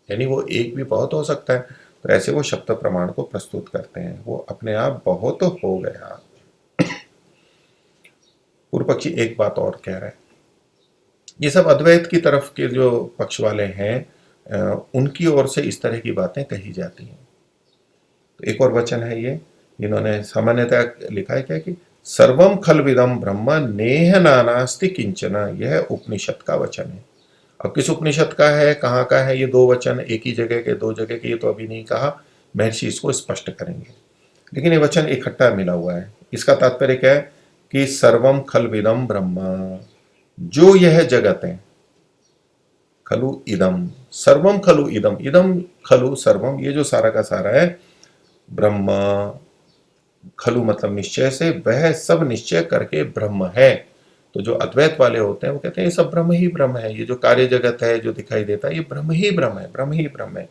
Speaker 1: यानी वो एक भी बहुत हो सकता है। तो ऐसे वो शब्द प्रमाण को प्रस्तुत करते हैं, वो अपने आप बहुत हो गया। पूर्व पक्षी एक बात और कह रहा है, ये सब अद्वैत की तरफ के जो पक्ष वाले हैं उनकी ओर से इस तरह की बातें कही जाती हैं। तो एक और वचन है ये, इन्होंने सामान्यतः लिखा है क्या कि सर्वम खलविदम ब्रह्म नेह नानास्ति किंचना, यह उपनिषद का वचन है। अब किस उपनिषद का है, कहाँ का है, ये दो वचन एक ही जगह के, दो जगह के, ये तो अभी नहीं कहा, महर्षि इसको स्पष्ट करेंगे। लेकिन ये वचन इकट्ठा मिला हुआ है। इसका तात्पर्य क्या है कि सर्वम खलविदम ब्रह्म, जो यह जगत है, खलु इदम, सर्वम खलु इदम, इदम खलु सर्वम, ये जो सारा का सारा है, ब्रह्म, खलु मतलब निश्चय से, वह सब निश्चय करके ब्रह्म है। तो जो अद्वैत वाले होते हैं वो कहते हैं ये सब ब्रह्म ही ब्रह्म है, ये जो कार्य जगत है जो दिखाई देता है ये ब्रह्म ही ब्रह्म है, ब्रह्म ही ब्रह्म है।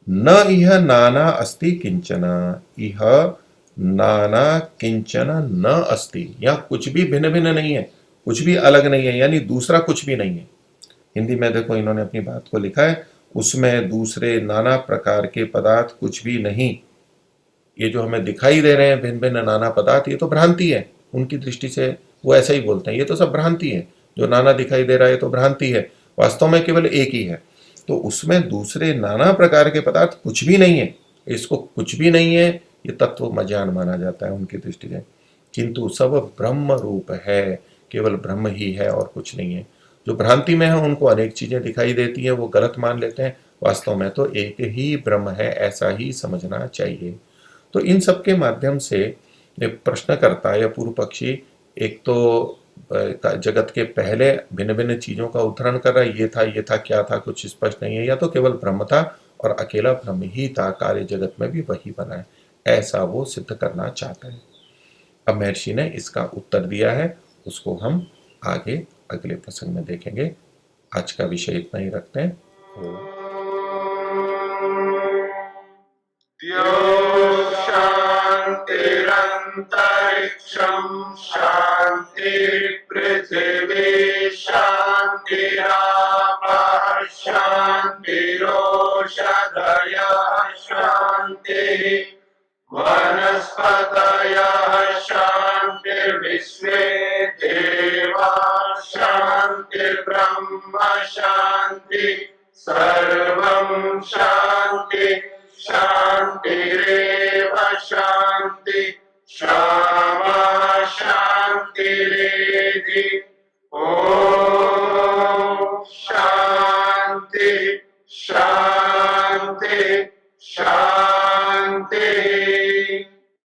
Speaker 1: न इह नाना अस्ति किंचन, इह नाना किंचन न अस्ति, यहाँ कुछ भी भिन्न भिन्न नहीं है, कुछ भी अलग नहीं है, यानी दूसरा कुछ भी नहीं है। हिंदी में देखो इन्होंने अपनी बात को लिखा है, उसमें दूसरे नाना प्रकार के पदार्थ कुछ भी नहीं। ये जो हमें दिखाई दे रहे हैं भिन्न भिन्न नाना पदार्थ, ये तो भ्रांति है। उनकी दृष्टि से वो ऐसा ही बोलते हैं, ये तो सब भ्रांति है, जो नाना दिखाई दे रहा है तो भ्रांति है, वास्तव में केवल एक ही है। तो उसमें दूसरे नाना प्रकार के पदार्थ कुछ भी नहीं है, इसको कुछ भी नहीं है ये तत्व मज्ञान माना जाता है उनकी दृष्टि से। किंतु सब ब्रह्म रूप है, केवल ब्रह्म ही है और कुछ नहीं है। जो भ्रांति में है उनको अनेक चीजें दिखाई देती हैं, वो गलत मान लेते हैं, वास्तव में तो एक ही ब्रह्म है, ऐसा ही समझना चाहिए। तो इन सब के माध्यम से प्रश्नकर्ता या पूर्व पक्षी एक तो जगत के पहले भिन्न भिन्न चीजों का उद्धरण कर रहा है, ये था क्या था कुछ स्पष्ट नहीं है, या तो केवल ब्रह्म था और अकेला ब्रह्म ही था, कार्य जगत में भी वही बना है, ऐसा वो सिद्ध करना चाहता है। अब महर्षि ने इसका उत्तर दिया है, उसको हम आगे अगले प्रसंग में देखेंगे। आज का विषय इतना ही रखते हैं।
Speaker 2: शांतिरंतरिक्षं शांति पृथिवी शांतिरापः शांतिरोषधयः शांतिः वनस्पतयः शांतिर्विश्वे देवाः शांतिर्ब्रह्म शांति सर्वं शांति शांतिरेव शांति क्षमा शांतिरेधि। ओम शांति शांति शांति।